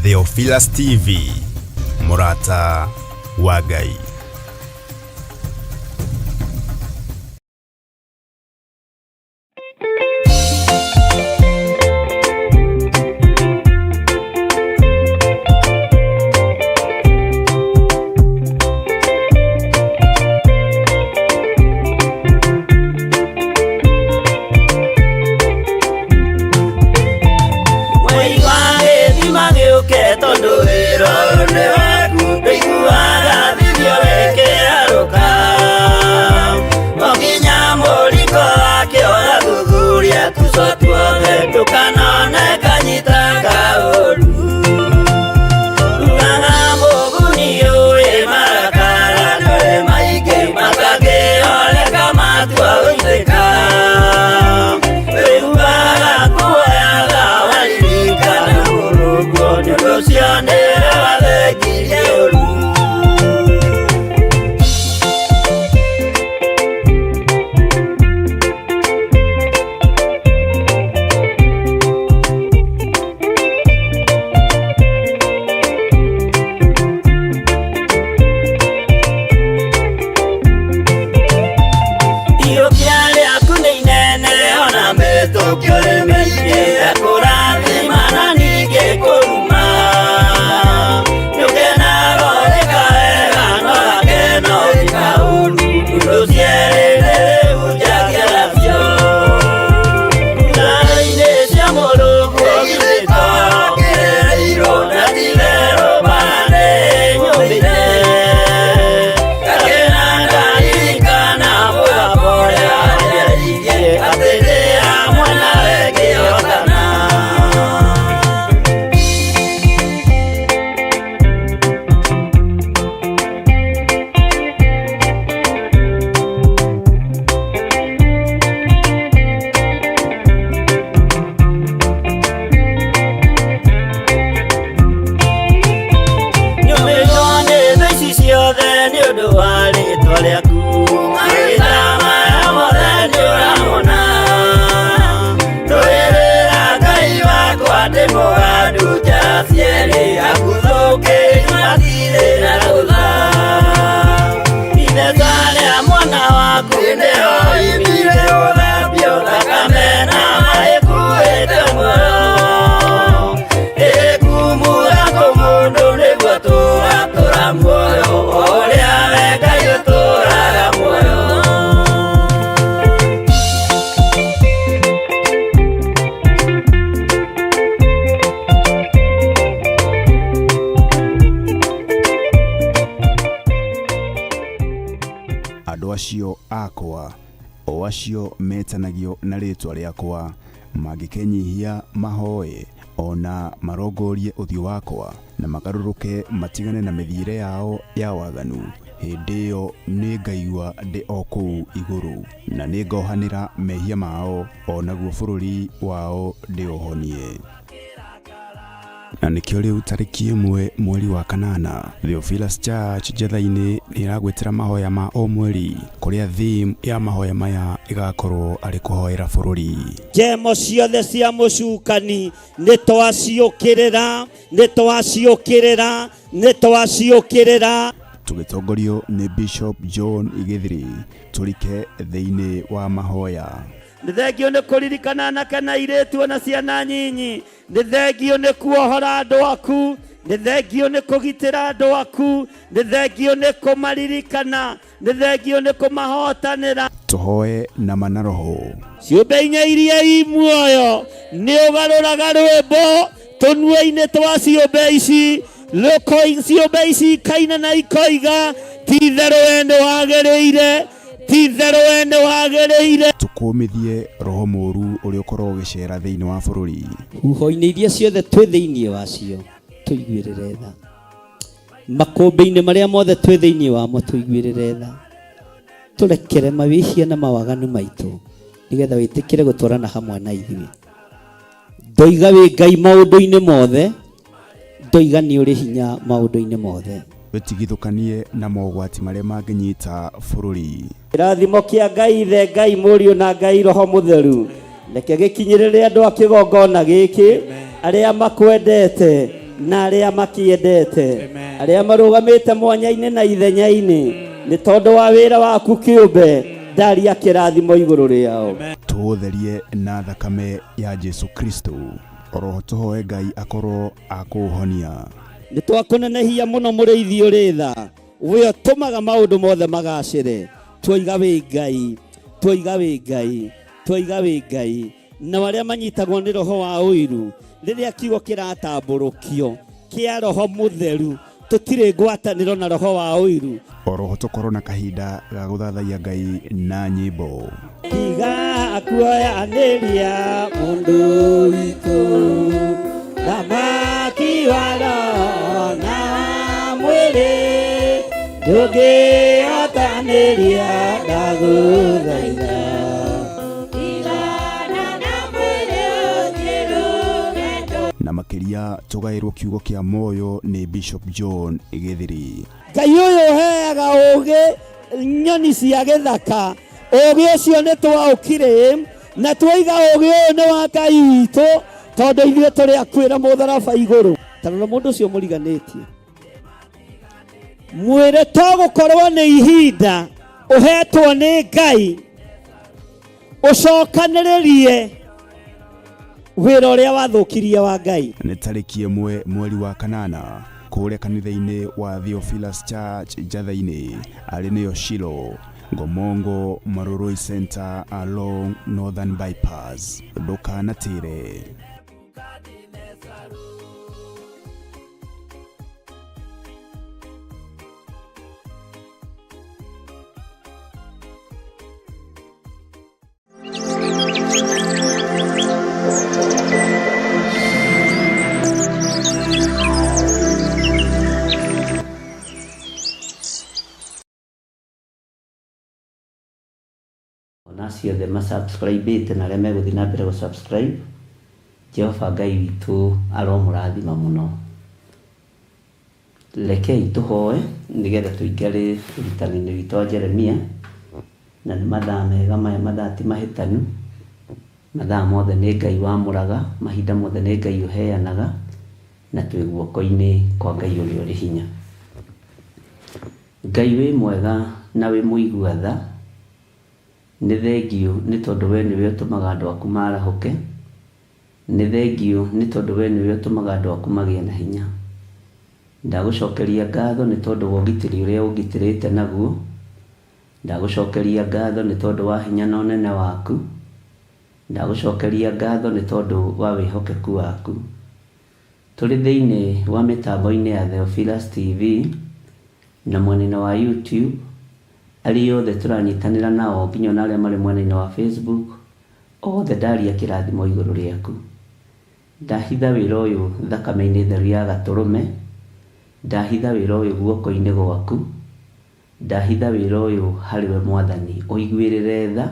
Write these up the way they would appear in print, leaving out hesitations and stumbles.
Theophilus TV, Murata wa Ngai. Acio akwa o acio metanagio na ritwa riakwa magikenyihia mahoe ona marongorie uthio wakwa na magaruruke matigane na mithiire yao ya waganu. Hindi yo ni ngaigua ndi o kuu iguru na ni ngohanira mehia mao onaguo bururi wao ndi ohonie. Na nikio riu tariki 1 mweri wa kanana, Theophilus Church Jethaini niragwetera mahoya ma o mweri kuria theme ya mahoya maya igakorwo ari kuhoera bururi. Jemo ciothe cia mucukani nitwaciukirira tugitongorio ni Bishop John Igithiri turike thiini wa mahoya. Nithengio ni kuririkana na kana iretu na ciana nyinyi. Nithengio ni kuohora andu aku. Nithengio ni kugitira andu aku. Nithengio ni kumaririkana. Nithengio ni kumahotanira. Tuhoe na manaroho ciumbe inya iria i muoyo ni ugaruraga rwimbo tunue-ini twa ciumbe ici ciumbe ici kaina na ikoiga titherũ wendo wagĩrĩire tukumithie roho mũru ũrĩa ũkorwo ũgĩcera thĩinĩ wa bũrũri. Huho-inĩ iria ciothe twĩ thĩinĩ wacio tũiguĩrĩre tha. Makũmbĩ-inĩ marĩa mothe twĩ thĩinĩ wamo tũiguĩrĩre tha. Tũrekere mawĩhia na mawaganu maitũ nĩgetha wĩtĩkĩre gũtwarana hamwe na ithuĩ. Ndoiga wĩ Ngai maũndũ-inĩ mothe, ndoiga nĩ ũrĩ hinya maũndũ-inĩ mothe. Wetigithũkanie na mogwati marĩa mangĩnyita bũrũri. Kĩrathimo kĩa Ngai Ithe, Ngai Mũriũ na Ngai Roho Mũtheru reke gĩkinyĩrĩre andũ a kĩgongona gĩkĩ arĩa makwendete na arĩa makiendete, Amen. arĩa marũgamĩte mwanya-inĩ na ithenya-inĩ, nĩ tondũ wa wĩra waku kĩũmbe, ndaria kĩrathimo igũrũ rĩao. Tũũtherie na thakame ya Jesu Kristo, oro tũhoe Ngai akorwo akũhonia. Nĩ twakũnenehia mũno mũrĩithi ũrĩ tha, we ũtũmaga maũndũ mothe magacĩre. Twoiga wĩ Ngai, twoiga wĩ Ngai, twoiga wĩ Ngai, na arĩa manyitagwo nĩ roho wa ũiru, rĩrĩa kiugo kĩratambũrũkio kĩa roho mũtheru, tũtirĩ ngwatanĩro na roho wa ũiru. Oro tũkorwo na kahinda ga gũthathaiya Ngai na nyĩmbo. Tiga kuoyanĩria mũndũ witũ, thamaki wa roho na mwĩrĩ, ndũngĩhotanĩria ndagũthaitha. Na makĩria tũgaĩrwo kiugo kĩa moyo nĩ Bishop John Gĩthiri. Ngai ũyũ ũheaga ũũgĩ nyoni cia gĩthaka, ũũgĩ ũcio nĩ twaũkire na twoiga ũũgĩ ũyũ nĩ wa Ngai witũ, tondũ ithuĩ tũrĩ akwĩra mũtharaba igũrũ. Tarora mũndũ ũcio mũriganĩtie, mwĩrĩ to gũkorwo nĩ ihinda ũhetwo nĩ Ngai ũcokanĩrĩrie wĩra ũrĩa wathũkirie wa Ngai. Nĩ tarĩki 1 mweri wa kanana, kũrĩa kanitha-inĩ wa Theophilus Church Njatha-inĩ, arĩ nĩyo Shilo, Ngomongo Maroroi Center along Northern Bypass. Ndũkanatĩre. Ciothe masubscribe na arĩa megũthiĩ na mbere gũsubscribe, Jehova Ngai witũ aromũrathima mũno. Rekei tũhoe nĩgetha tũingĩre ũrutani-inĩ witũ wa Jeremia, na nĩ mathaa mega maya, mathaa ti mahĩtanu, mathaa mothe nĩ Ngai wamũraga, mahinda mothe nĩ Ngai ũheanaga, na twĩ guoko-inĩ kwa Ngai ũrĩa ũrĩ hinya. Ngai wĩ mwega na wĩ mũigua tha, nĩ thengio nĩ tondũ we nĩwe ũtũmaga andũ aku marahũke, nĩ thengio nĩ tondũ we nĩwe ũtũmaga andũ aku magĩe na hinya. Ndagũcokeria ngatho nĩ tondũ wa ũgitĩri ũrĩa ũngitĩrĩte naguo, ndagũcokeria ngatho nĩ tondũ wa hinya na ũnene waku, ndagũcokeria ngatho nĩ tondũ wa wĩhokeku waku. Tũrĩ thĩinĩ wa mĩtambo-inĩ ya Theophilus TV na mwena wa YouTube, arĩa othe tũranyitanĩra nao nginya na arĩa marĩ mwena-inĩ wa Facebook, othe ndaria kĩrathimo igũrũ rĩaku. Ndahitha wĩra ũyũ thakame-inĩ theru ya Gatũrũme, ndahitha wĩra ũyũ guoko-inĩ gwaku, ndahitha wĩra ũyũ harĩ we Mwathani, ũiguĩrĩre tha,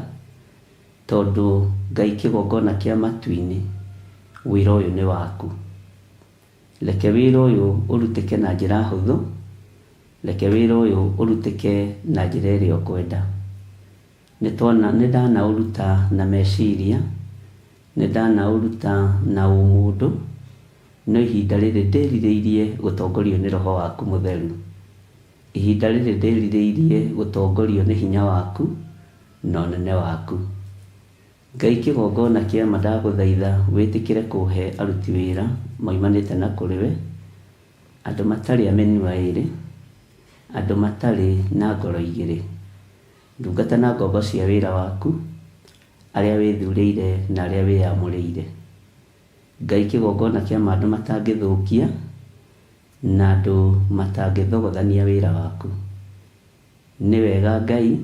tondũ Ngai kĩgongona kĩa matu-inĩ, wĩra ũyũ nĩ waku. Reke wĩra ũyũ ũrutĩke na njĩra hũthũ, reke wĩra ũyũ ũrutĩke na njĩra ĩrĩa ũkwenda. Nĩ ndanaũruta na meciria, nĩ ndanaũruta na ũmũndũ, no ihinda rĩrĩ ndĩrirĩirie gũtongorio nĩ Roho waku mũtheru. Ihinda rĩrĩ ndĩrirĩirie gũtongorio nĩ hinya waku na ũnene waku. Ngai kĩgongona kĩa ma ndagũthaitha wĩtĩkĩre kũhe aruti wĩra maimanĩte na kũrĩ we, andũ matarĩ amenywa ĩrĩ, andũ matarĩ na ngoro igĩrĩ, ndungata na ngombo cia wĩra waku, arĩa wĩthurĩire na arĩa wĩamũrĩire. Ngai kĩgongona kĩa ma andũ matangĩthũkia na andũ matangĩthogothania wĩra waku. Nĩ wega Ngai,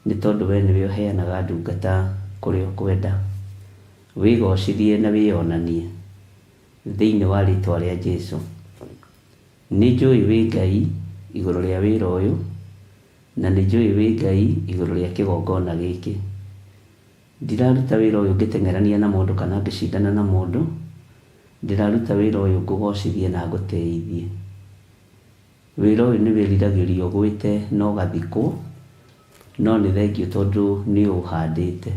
nĩ tondũ we nĩwe ũheanaga ndungata kũrĩa ũkwenda. Wĩgocithie na wĩonanie thĩinĩ wa rĩĩtwa rĩa Jesũ. Nĩ njũĩ wĩ Ngai igũrũ rĩa wĩra ũyũ, na nĩ njũĩ wĩ Ngai igũrũ rĩa kĩgongona gĩkĩ. Ndiraruta wĩra ũyũ ngĩteng'erania na mũndũ kana ngĩcindana na mũndũ, ndĩraruta wĩra ũyũ ngũgocithie na ngũteithie. Wĩra ũyũ nĩ wĩriragĩrio gwĩte na ũgathikwo, no nĩ thengio tondũ nĩ ũhandĩte.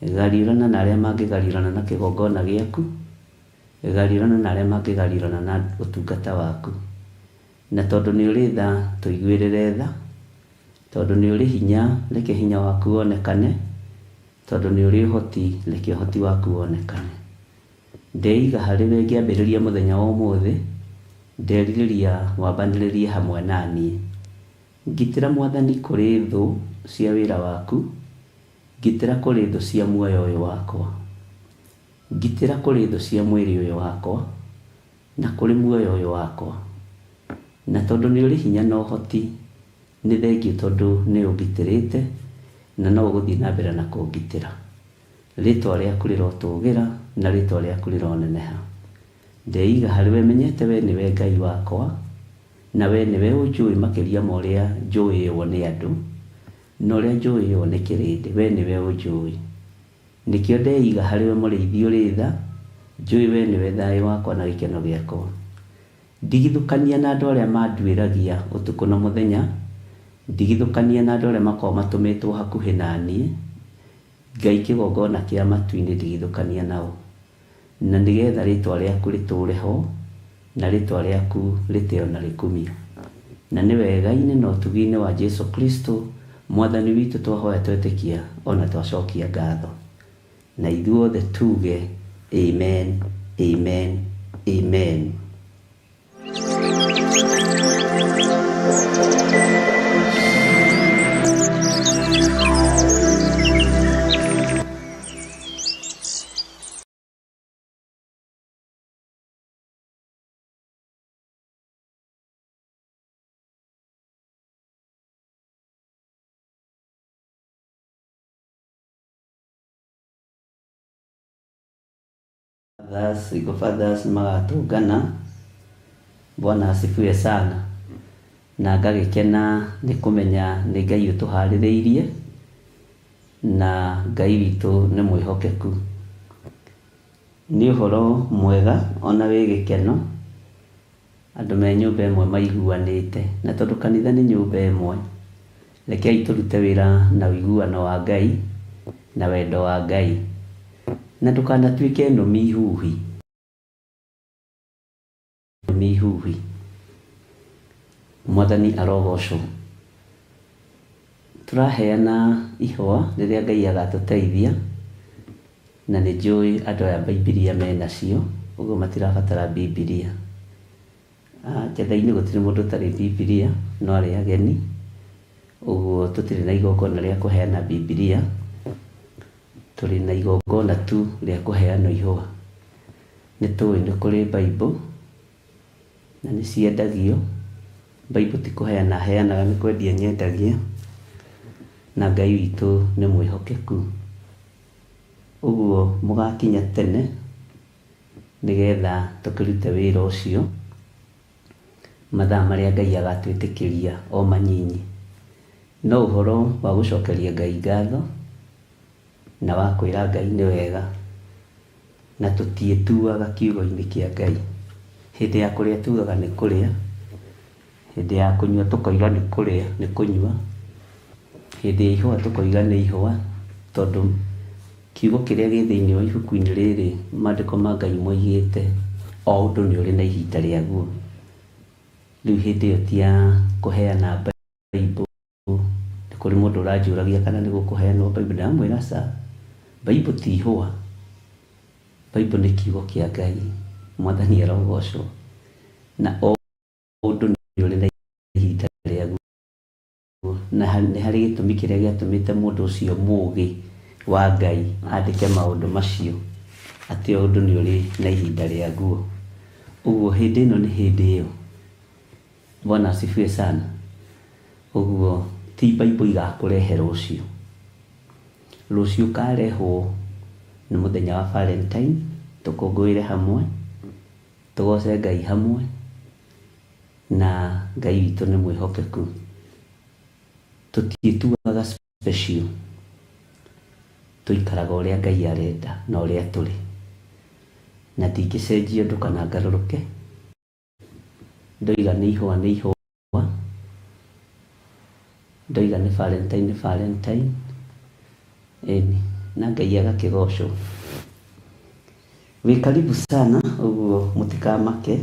Gariũrana na arĩa mangĩgariũrana na kĩgongona gĩaku, garirana na arĩa mangĩgarirana na ũtungata waku. Na tondũ nĩ ũrĩ tha, tũiguĩrĩre tha. Tondũ nĩ ũrĩ hinya, reke hinya waku wonekane. Tondũ nĩ ũrĩ ũhoti, reke ũhoti waku wonekane. Ndeiga harĩ we ngĩambĩrĩria mũthenya wa ũmũthĩ, nderirĩria wambanĩrĩrie hamwe naniĩ. Ngitĩra Mwathani kũrĩ thũ cia wĩra waku, ngitĩra kũrĩ thũ cia muoyo ũyũ wakwa, ngitĩra kũrĩ thũ cia mwĩrĩ ũyũ wakwa, na kũrĩ muoyo ũyũ wakwa. Na tondũ nĩ ũrĩ hinya na ũhoti, nĩ thengiũ tondũ nĩ ũngitĩrĩte na no ũgũthiĩ na mbere na kũngitĩra. Rĩtwa rĩaku rĩrotũgĩra na rĩtwa rĩaku rĩroneneha. Ndeiga harĩ we menyete we nĩwe Ngai wakwa, na we nĩwe ũnjũĩ makĩria ma ũrĩa njũĩywo nĩ andũ, na ũrĩa njũĩywo nĩ kĩrĩndĩ, we nĩwe ũnjũĩ. Nĩkĩo ndeiga harĩ we mũrĩithi ũrĩ tha, njũĩ we nĩwe thayũ wakwa na gĩkeno gĩakwa. Ndigithũkania na andũ arĩa manduĩragia ũtukũ na mũthenya, ndigithũkania na andũ arĩa makoragwo matũmĩtwo hakuhĩ na niĩ, Ngai kĩgongona kĩa matu-inĩ ndigithũkania nao. Na nĩgetha rĩtwa rĩaku rĩtũre ho, na rĩtwa rĩaku rĩtĩo na rĩkumio. Na nĩ wega-inĩ na ũtugi-inĩ wa Jesu Kristo, Mwathani witũ twahoya twetĩkia ona twacokia ngatho. Na ithuothe tuge amen, amen, amen. Iko fathers magatũngana. Bwana asifiwe sana. Na ngagĩkena nĩ kũmenya nĩ Ngai ũtũharĩrĩirie, na Ngai witũ nĩ mwĩhokeku. Nĩ ũhoro mwega ona wĩ gĩkeno, andũ me nyũmba ĩmwe maiguanĩte, na tondũ kanitha nĩ nyũmba ĩmwe, rekei tũrute wĩra na ũiguano wa Ngai na wendo wa Ngai, na ndũkanatuĩke nũmi ihuhi. Mwathani arogocwo. Tũraheana ihwa rĩrĩa Ngai agatũteithia, na nĩ njũĩ andũ aya Bibilia menacio, ũguo matirabatara Bibilia. Njetha-inĩ gũtirĩ mũndũ ũtarĩ Bibilia, no arĩ ageni, ũguo tũtirĩ na igongona rĩa kũheana Bibilia, tũrĩ na igongona tu rĩa kũheana ihwa. Nĩ tũĩ nĩ kũrĩ Bible na nĩ ciendagio. Bible ti kũheana heanaga, nĩ kwendia nyendagia, na Ngai witũ nĩ mwĩhokeku. Ũguo mũgakinya tene nĩgetha tũkĩrute wĩra ũcio mathaa marĩa Ngai agatwĩtĩkĩria o manyinyi. No ũhoro wa gũcokeria Ngai ngatho na wa kwĩra Ngai nĩ wega, na tũtiĩtuaga kiugo-inĩ kĩa Ngai. Hĩndĩ ya kũrĩa tugaga nĩ kũrĩa, hĩndĩ ya kũnyua tũkoiga nĩ kũrĩa nĩ kũnyua, hĩndĩ ya ihũa tũkoiga nĩ ihũa, tondũ kiugo kĩrĩa gĩ thĩinĩ wa ibuku-inĩ rĩrĩ maandĩko ma Ngai moigĩte o ũndũ nĩ ũrĩ na ihinda rĩaguo. Rĩu hĩndĩ ĩyo ti ya kũheana Bible. Nĩ kũrĩ mũndũ ũranjũragia kana nĩ gũkũheanwo Bible. Ndamwĩra aca, Bible ti ihũa, Bible nĩ kiugo kĩa Ngai. Mwathani arogocwo. Na o ũndũ nĩ ũrĩ na ihinda rĩaguo, na nĩ harĩ gĩtũmi kĩrĩa gĩatũmĩte mũndũ ũcio mũũgĩ wa Ngai andĩke maũndũ macio, atĩ o ũndũ nĩ ũrĩ na ihinda rĩaguo. Ũguo hĩndĩ ĩno nĩ hĩndĩ ĩyo. Bwana asifiwe sana. Ũguo ti Bible igakũrehe rũciũ. Rũciũ ũkarehwo nĩ mũthenya wa Valentine, tũkũngũĩre hamwe, tũgoce Ngai hamwe, na Ngai witũ nĩ mwĩhokeku. Tũtiĩtuaga special, tũikaraga ũrĩa Ngai arenda na ũrĩa tũrĩ, na ndingĩcenjia ũndũ kana ngarũrũke. Ndoiga nĩ ihũa nĩ ihũa, ndoiga nĩ Valentine nĩ Valentine, ĩni, na Ngai agakĩgocwo. Wĩ karibu sana, ũguo mũtikamake,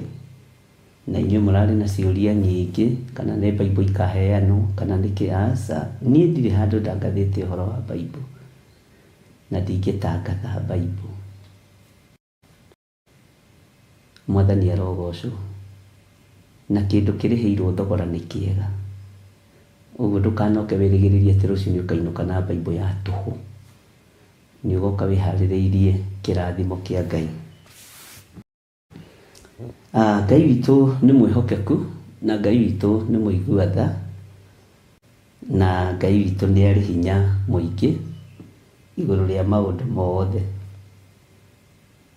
na inyuĩ mũrarĩ na ciũria nyingĩ, kana nĩ Bible ikaheanwo, kana nĩkĩ. Aca, niĩ ndirĩ handũ ndangathĩte ũhoro wa Bible, na ndingĩtangatha Bible. Mwathani arogocwo, na kĩndũ kĩrĩhĩirwo thogora nĩ kĩega. Ũguo ndũkanoke wĩrĩgĩrĩrie atĩ rũciũ nĩ ũkainũka na Bible ya tũhũ. Nĩ ũgoka wĩharĩrĩirie kĩrathimo kĩa Ngai. Ngai witũ nĩ mwĩhokeku, na Ngai witũ nĩ mũigua tha, na Ngai witũ nĩ arĩ hinya mũingĩ igũrũ rĩa maũndũ mothe.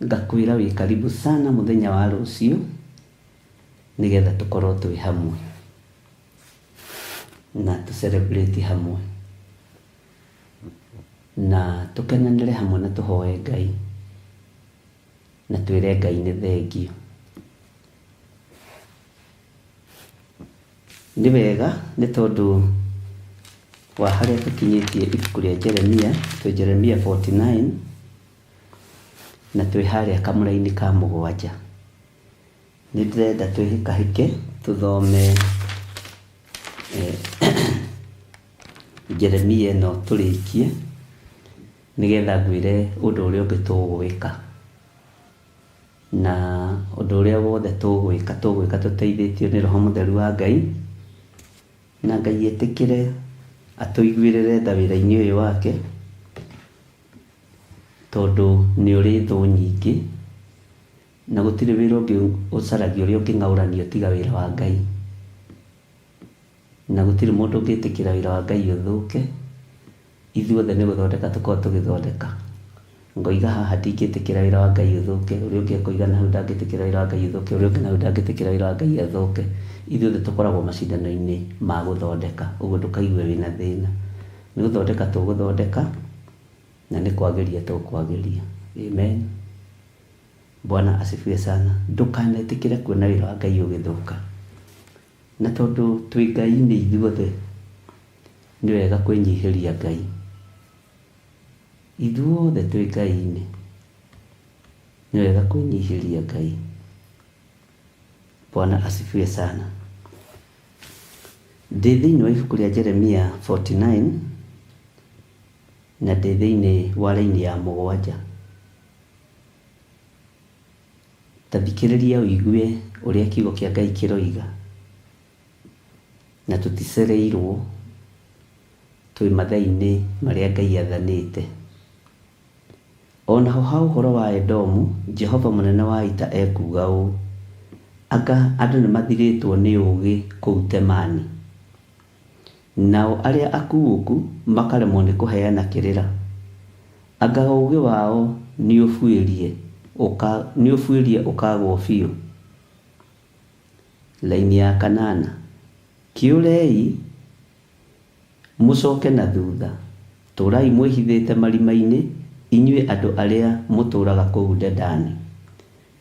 Ngakwĩra wĩ karibu sana mũthenya wa rũciũ, nĩgetha tũkorwo twĩ hamwe na tũ-celebrate hamwe, na tũkenanĩre hamwe, na tũhoe Ngai, na twĩre Ngai nĩ thengio. Nĩ wega nĩ tondũ wa harĩa tũkinyĩtie ibuku rĩa Jeremia, twĩ Jeremia 49, na twĩ harĩa kamũra-inĩ ka 7. Nĩ ndĩrenda twĩhĩkahĩke tũthome Jeremia ĩno tũrĩkie, nĩgetha ngwĩre ũndũ ũrĩa ũngĩ tũgwĩka, na ũndũ ũrĩa wothe tũgwĩka tũteithĩtio nĩ Roho Mũtheru wa Ngai, na Ngai etĩkĩre atũiguĩrĩre tha wĩra-inĩ ũyũ wake, tondũ nĩ ũrĩ thũ nyingĩ, na gũtirĩ wĩra ũngĩ ũcaragia ũrĩa ũngĩng'aũranio tiga wĩra wa Ngai, na gũtirĩ mũndũ ũngĩtĩkĩra wĩra wa Ngai ũthũke. Ithuothe nĩ gũthondeka tũkorwo tũgĩthondeka. Ngoiga haha ndingĩtĩkĩra wĩra wa Ngai ũthũke, ũrĩa ũngĩ ekoiga nahu ndangĩtĩkĩra wĩra wa Ngai ũthũke, ũrĩa ũngĩ nahu ndangĩtĩkĩra wĩra wa Ngai athũke. Ithuothe tũkoragwo macindano-inĩ ma gũthondeka, ũguo ndũkaigue wĩna thĩna. Nĩ gũthondeka tũgũthondeka, na nĩ kwagĩria tũkwagĩria. Amen. Bwana asifiwe sana. Ndũkanetĩkĩre kuona wĩra wa Ngai ũgĩthũka, na tondũ twĩ Ngai-inĩ ithuothe, nĩ wega kwĩnyihĩria Ngai. Ithuothe twĩ Ngai-inĩ, nĩ wega kwĩnyihĩria Ngai. Bwana asifiwe sana. Ndĩ thĩinĩ wa ibuku rĩa Jeremia 49, na ndĩ thĩinĩ wa raini ya 7. Ta thikĩrĩria ũigue ũrĩa kiugo kĩa Ngai kĩroiga, na tũticereirwo, twĩ mathaa-inĩ marĩa Ngai athanĩte. Ona ho ha ũhoro wa Edomu, Jehova mũnene wa ita ekuga ũũ: anga andũ nĩ mathirĩtwo nĩ ũũgĩ kũu Temani, nao arĩa akuũku makaremwo nĩ kũheana kĩrĩra. Anga ũũgĩ wao nĩ ũbuĩrie ũkagwo biũ. Laini ya 8, kĩũrei mũcoke na thutha, tũrai mwĩhithĩte marima-inĩ, inyuĩ andũ arĩa mũtũũraga kũu Dedani,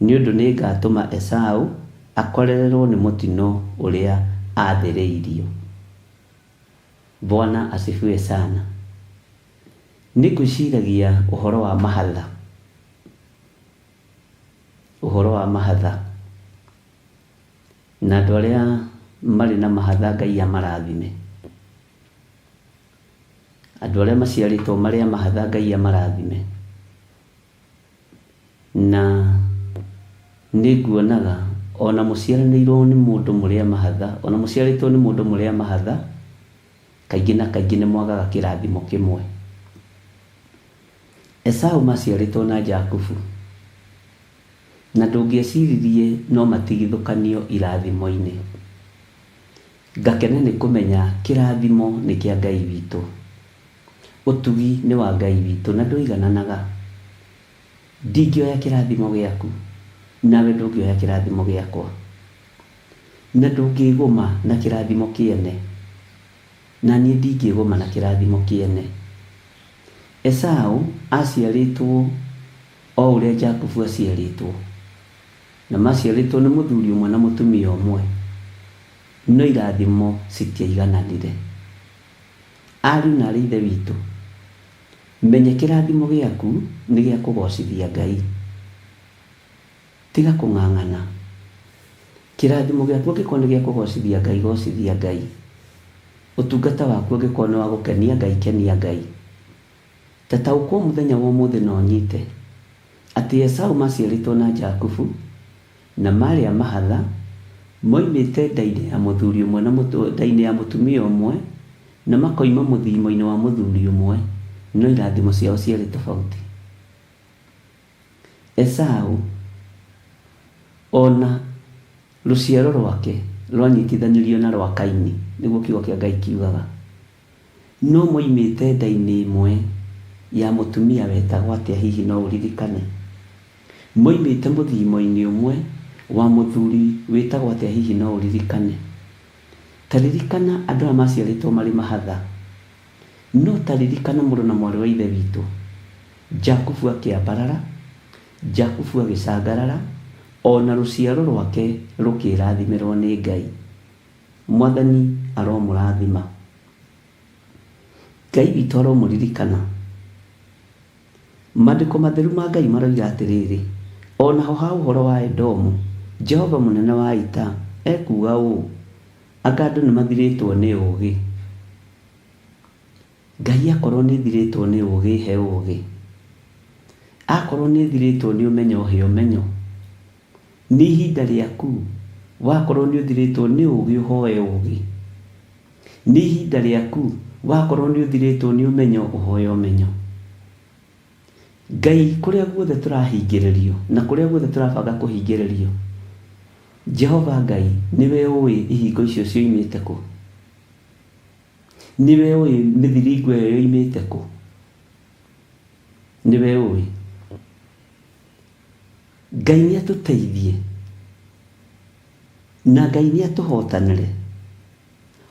nĩ ũndũ nĩ ngatũma Esaũ akorererwo nĩ mũtino ũrĩa athĩrĩirio. Bwana asifiwe sana. Nĩ ngwĩciragia ũhoro wa mahatha, na andũ arĩa marĩ na mahatha Ngai amarathime. Andũ arĩa maciarĩtwo marĩa mahatha Ngai amarathime. Na nĩ nguonaga ona mũciaranĩirwo nĩ mũndũ mũrĩa mahatha, ona mũciarĩtwo nĩ mũndũ mũrĩa mahatha, kaingĩ na kaingĩ nĩ mwagaga kĩrathimo kĩmwe. Esaũ maciarĩtwo na Jakubu, na ndũngĩeciririe no matigithũkanio irathimo-inĩ. Ngakena nĩ kũmenya kĩrathimo nĩ kĩa Ngai witũ, ũtugi nĩ wa Ngai witũ, na ndũigananaga. Ndingĩoya kĩrathimo gĩaku, nawe ndũngĩoya kĩrathimo gĩakwa, na ndũngĩgũma na kĩrathimo kĩene, na niĩ ndingĩgũma na kĩrathimo kĩene. Esaũ aciarĩtwo o ũrĩa Jakubu aciarĩtwo, na maciarĩtwo nĩ mũthuri ũmwe na mũtumia ũmwe, no irathimo citiaigananire. Ariũ na aarĩ a Ithe witũ, menye kĩrathimo gĩaku nĩ gĩa kũgocithia Ngai, tiga kung'ang'ana. Kĩrathimo gĩaku angĩkorwo nĩ gĩa kũgocithia Ngai, gocithia Ngai. Ũtungata waku angĩkorwo nĩ wa gũkenia Ngai, kenia Ngai. Tataũkwo mũthenya wa ũmũthĩ na ũnyite atĩ Esau maciarĩtwo na Jakubu na marĩ a mahatha, moimĩte nda-inĩ ya mũthuri ũmwe na nda-inĩ ya mũtumia ũmwe, na makoima mũthimo-inĩ wa mũthuri ũmwe, no irathimo ciao ciarĩ tofauti. Esau ona rũciaro rwake rwanyitithanirio na rwa Kaini, nĩguo kiugo kĩa Ngai kiugaga, no moimĩte nda-inĩ ĩmwe ya mũtumia wetagwo atĩa, hihi no ũririkane? Moimĩte mũthimo-inĩ ũmwe wa mũthuri wĩtagwo atĩa, hihi no ũririkane? Taririkana andũ aya maciarĩtwo marĩ mahatha, no taririkana mũrũ na mwarĩ wa ithe witũ, Jakubu akĩambarara, Jakubu agĩcangarara, ona rũciaro rwake rũkĩrathimirwo nĩ Ngai. Mwathani aromũrathima. Ngai witũ aromũririkana. Maandĩko matheru ma Ngai maroiga atĩrĩrĩ, ona ho ha ũhoro wa Edomu, Jehova mũnene wa ita ekuga ũũ, anga andũ nĩ mathirĩtwo nĩ ũũgĩ. Ngai akorwo nĩ thirĩtwo nĩ ũũgĩ, he ũũgĩ. Akorwo nĩ thirĩtwo nĩ ũmenyo, he ũmenyo. Nĩ ihinda rĩaku. Wakorwo nĩ ũthirĩtwo nĩ ũũgĩ, ũhoe ũũgĩ. Nĩ ihinda rĩaku. Wakorwo nĩ ũthirĩtwo nĩ ũmenyo, ũhoe ũmenyo. Ngai kũrĩa guothe tũrahingĩrĩrio na kũrĩa guothe tũrabanga kũhingĩrĩrio, Jehova Ngai nĩwe ũĩ ihingo icio cioimĩte kũ. Nĩwe ũĩ mĩthiringo ĩyo yoimĩte kũ. Nĩwe ũĩ. Ngai nĩ atũteithie na Ngai nĩ atũhotanĩre.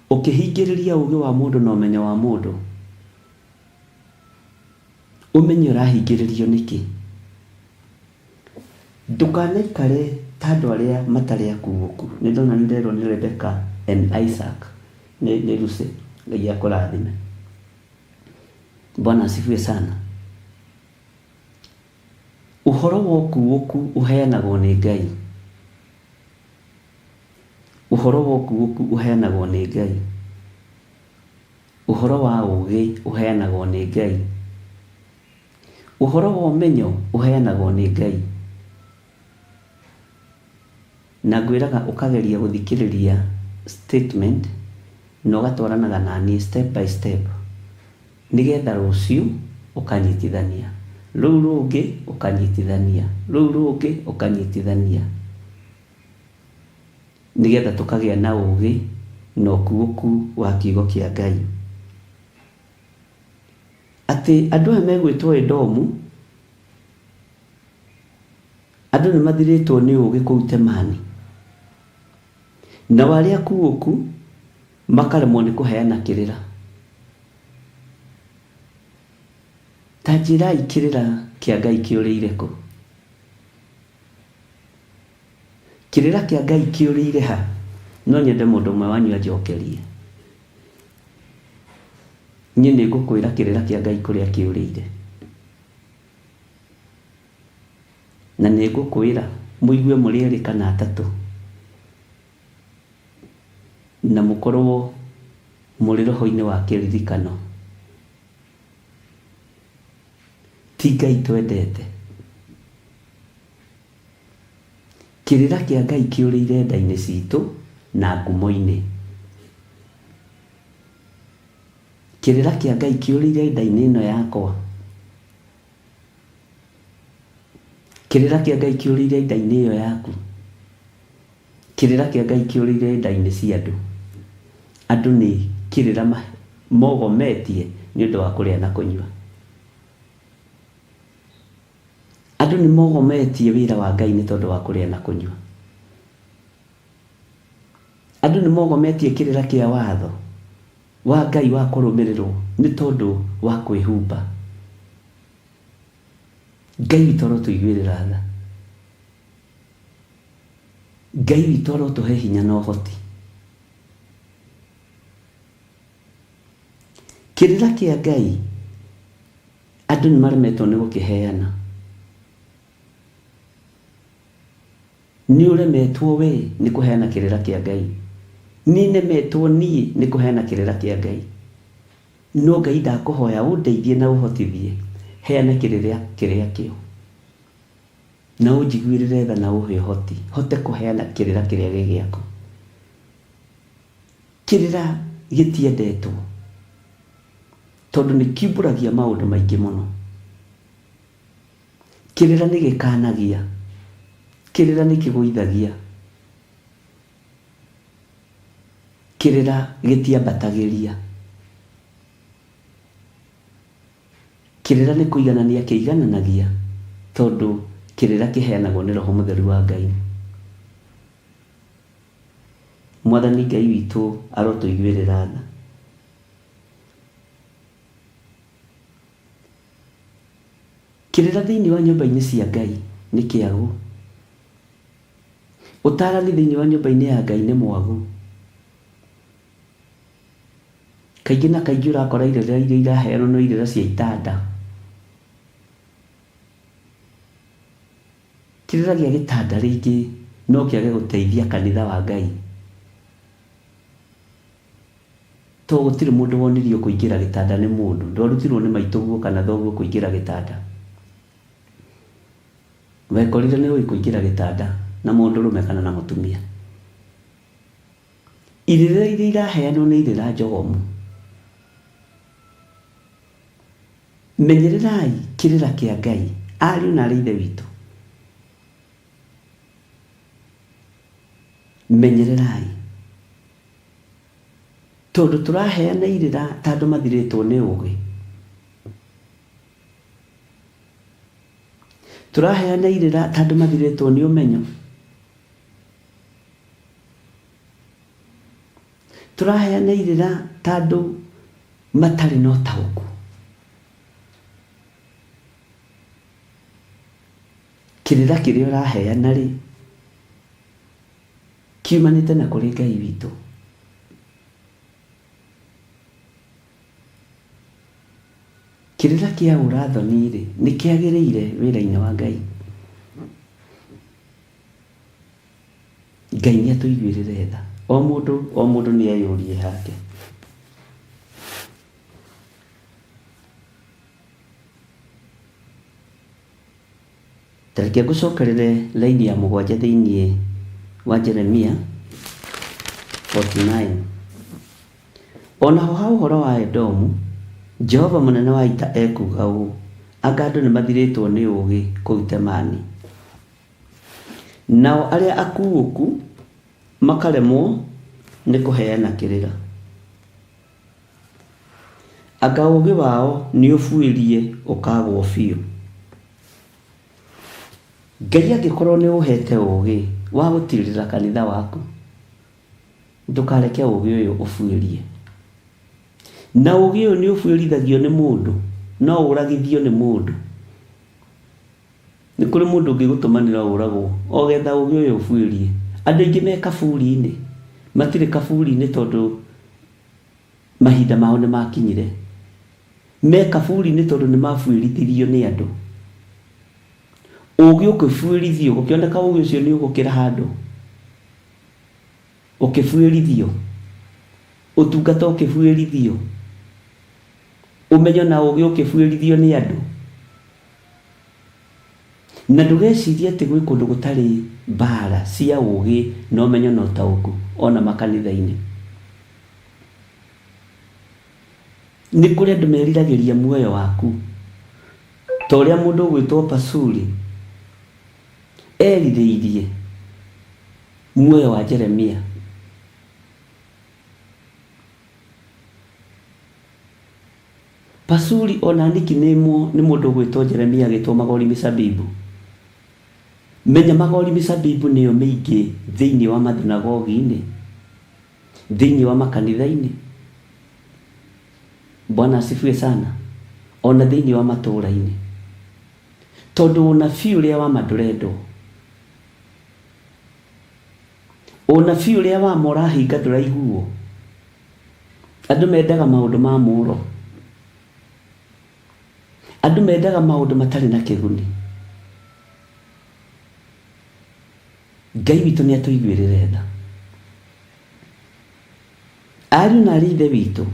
Ũkĩhingĩrĩria ũũgĩ wa mũndũ na ũmenyo wa mũndũ, ũmenye ũrahingĩrĩrio nĩkĩ. Ndũkanaikare ta andũ arĩa matarĩ akuũku. Nĩ ndona nĩ nderwo nĩ Rebecca and Isaac nĩ Lucy. Ngai akũrathime. Bwana asifiwe sana. Ũhoro wa ũkuũku ũheanagwo nĩ Ngai. Ũhoro wa ũkuũku ũheanagwo nĩ Ngai. Ũhoro wa ũũgĩ ũheanagwo nĩ Ngai. Ũhoro wa ũmenyo ũheanagwo nĩ Ngai. Na ngwĩraga ũkageria gũthikĩrĩria statement na ũgatwaranaga naniĩ step by step, nĩgetha rũciũ ũkanyitithania, rũu rũngĩ ũkanyitithania, rũu rũngĩ ũkanyitithania, nĩgetha tũkagĩa na ũũgĩ na ũkuũku wa kiugo kĩa Ngai. Atĩ andũ aya megwĩtwo Edomu, andũ nĩ mathirĩtwo nĩ ũũgĩ kũu Temani, na warĩa akuũku makaremwo nĩ kũheana kĩrĩra. Ta njĩrai kĩrĩra kĩa Ngai kĩũrĩire kũ? Kĩrĩra kĩa Ngai kĩũrĩire ha? No nyende mũndũ ũmwe wanyu anjokerie. Niĩ nĩ ngũkwĩra kĩrĩra kĩa Ngai kũrĩa kĩũrĩire. Na nĩ ngũkwĩra mũigue mũrĩ erĩ kana atatũ, na mũkorwo mũrĩ roho-inĩ wa kĩririkano. Ti Ngai twendete. Kĩrĩra kĩa Ngai kĩũrĩire nda-inĩ citũ na ngumo-inĩ. Kĩrĩra kĩa Ngai kĩũrĩire nda-inĩ ĩno yakwa. Kĩrĩra kĩa Ngai kĩũrĩire nda-inĩ ĩyo yaku. Kĩrĩra kĩa Ngai kĩũrĩire nda-inĩ cia andũ. Andũ nĩ kĩrĩra mogometie nĩ ũndũ wa kũrĩa na kũnyua. Andũ nĩ mogometie wĩra wa Ngai nĩ tondũ wa kũrĩa na kũnyua. Andũ nĩ mogometie kĩrĩra kĩa watho wa Ngai wa kũrũmĩrĩrwo nĩ tondũ wa kwĩhumba. Ngai witũ arotũiguĩrĩra tha. Ngai witũ arotũhe hinya na ũhoti. Kĩrĩra kĩa Ngai andũ nĩ maremetwo nĩ gũkĩheana. nĩ ũremetwo we nĩ kũheana kĩrĩra kĩa Ngai, nĩ nemetwo niĩ nĩ kũheana kĩrĩra kĩa Ngai. No Ngai ndakũhoya ũndeithie na ũhotithie heane kĩrĩra kĩrĩa kĩo, na ũnjiguĩrĩre tha na ũhe ũhoti hote kũheana kĩrĩra kĩrĩa gĩ gĩakwa. Kĩrĩra gĩtiendetwo tondũ nĩ kiumbũragia maũndũ maingĩ mũno. Kĩrĩra nĩ gĩkanagia, kĩrĩra nĩ kĩgũithagia, kĩrĩra gĩtiambatagĩria, kĩrĩra nĩ kũiganania kĩigananagia tondũ kĩrĩra kĩheanagwo nĩ Roho Mũtheru wa Ngai. Mwathani Ngai witũ arotũiguĩrĩra tha. Kĩrĩra thĩinĩ wa nyũmba-inĩ cia Ngai nĩ kĩagu. Ũtarani thĩinĩ wa nyũmba-inĩ ya Ngai nĩ mwagu. Kaingĩ na kaingĩ ũrakora irĩra iria iraheanwo no irĩra cia itanda. Kĩrĩra gĩa gĩtanda rĩngĩ no kĩage gũteithia kanitha wa Ngai. To gũtirĩ mũndũ wonirio kũingĩra gĩtanda nĩ mũndũ, ndwarutirwo nĩ maitũguo kana thoguo kũingĩra gĩtanda. Wekorire nĩ ũĩ kũingĩra gĩtanda na mũndũrũme kana na mũtumia. Irĩra iria iraheanwo nĩ irĩra njogomu. Menyererai kĩrĩra kĩa Ngai, ariũ na arĩ ithe witũ. Menyererai. Tondũ tũraheana irĩra ta andũ mathirĩtwo nĩ ũũgĩ. Tũraheana irĩra ta andũ mathirĩtwo nĩ ũmenyo. Tũraheana irĩra ta andũ matarĩ na ũtaũku. Kĩrĩra kĩrĩa ũraheana rĩ, kiumanĩte na kũrĩ Ngai witũ. Kĩrĩra kĩa ũrathoni rĩ, nĩ kĩagĩrĩire wĩra-inĩ wa Ngai. Ngai nĩ atũiguĩrĩre tha. O mũndũ nĩ eyũrie hake. Tareke ngũcokerere laini ya 7 thĩinĩ wa Jeremia 49. Onaho ha ũhoro wa Edomu, Jehova mũnene wa ita ekuga ũũ: anga andũ nĩ mathirĩtwo nĩ ũũgĩ kũu Temani, nao arĩa akuũku makaremwo nĩ kũheana kĩrĩra. Anga ũũgĩ wao nĩ ũbuĩrie ũkagwo biũ. Ngai angĩkorwo nĩ ũhete ũũgĩ wa gũtirĩrĩra kanitha waku, ndũkareke ũũgĩ ũyũ ũbuĩrie. Na ũũgĩ ũyũ nĩ ũbuĩrithagio nĩ mũndũ, no ũragithio nĩ mũndũ. Nĩ kũrĩ mũndũ ũngĩgũtũmanĩra ũragwo, ogetha ũũgĩ ũyũ ũbuĩrie. Andũ aingĩ me kaburi-inĩ, matirĩ kaburi-inĩ tondũ mahinda mao nĩ makinyire. Me kaburi-inĩ tondũ nĩ mabuĩrithirio nĩ andũ. Ũũgĩ ũkĩbuĩrithio, gũkĩoneka ũũgĩ ũcio nĩ ũgũkĩra handũ, ũkĩbuĩrithio, ũtungata ũkĩbuĩrithio, ũmenyo na ũũgĩ ũkĩbuĩrithio nĩ andũ. Na ndũgecirie atĩ gwĩ kũndũ gũtarĩ mbara cia ũũgĩ na ũmenyo na ũtaũku ona makanitha-inĩ. Nĩ kũrĩ andũ meriragĩria muoyo waku, ta ũrĩa mũndũ ũgwĩtwo Pasuri erirĩirie muoyo wa Jeremia. Pasuri ona andĩki nĩ mũndũ ũgwĩtwo Jeremia agĩtwo Magori Mĩsabibu. Menya Magori Mĩsabibu nĩyo mĩingĩ thĩinĩ wa mathinagogi-inĩ, thĩinĩ wa makanitha-inĩ. Bwana asifiwe sana. Ona thĩinĩ wa matũũra-inĩ, tondũ ũnabii ũrĩa wa mandũrendwo, ũnabii ũrĩa wa morahinga ndũraiguo. Andũ mendaga maũndũ ma mũro, andũ mendaga maũndũ matarĩ na kĩguni. Ngai witũ nĩ atũiguĩrĩre tha. Ariũ na aarĩ a Ithe witũ,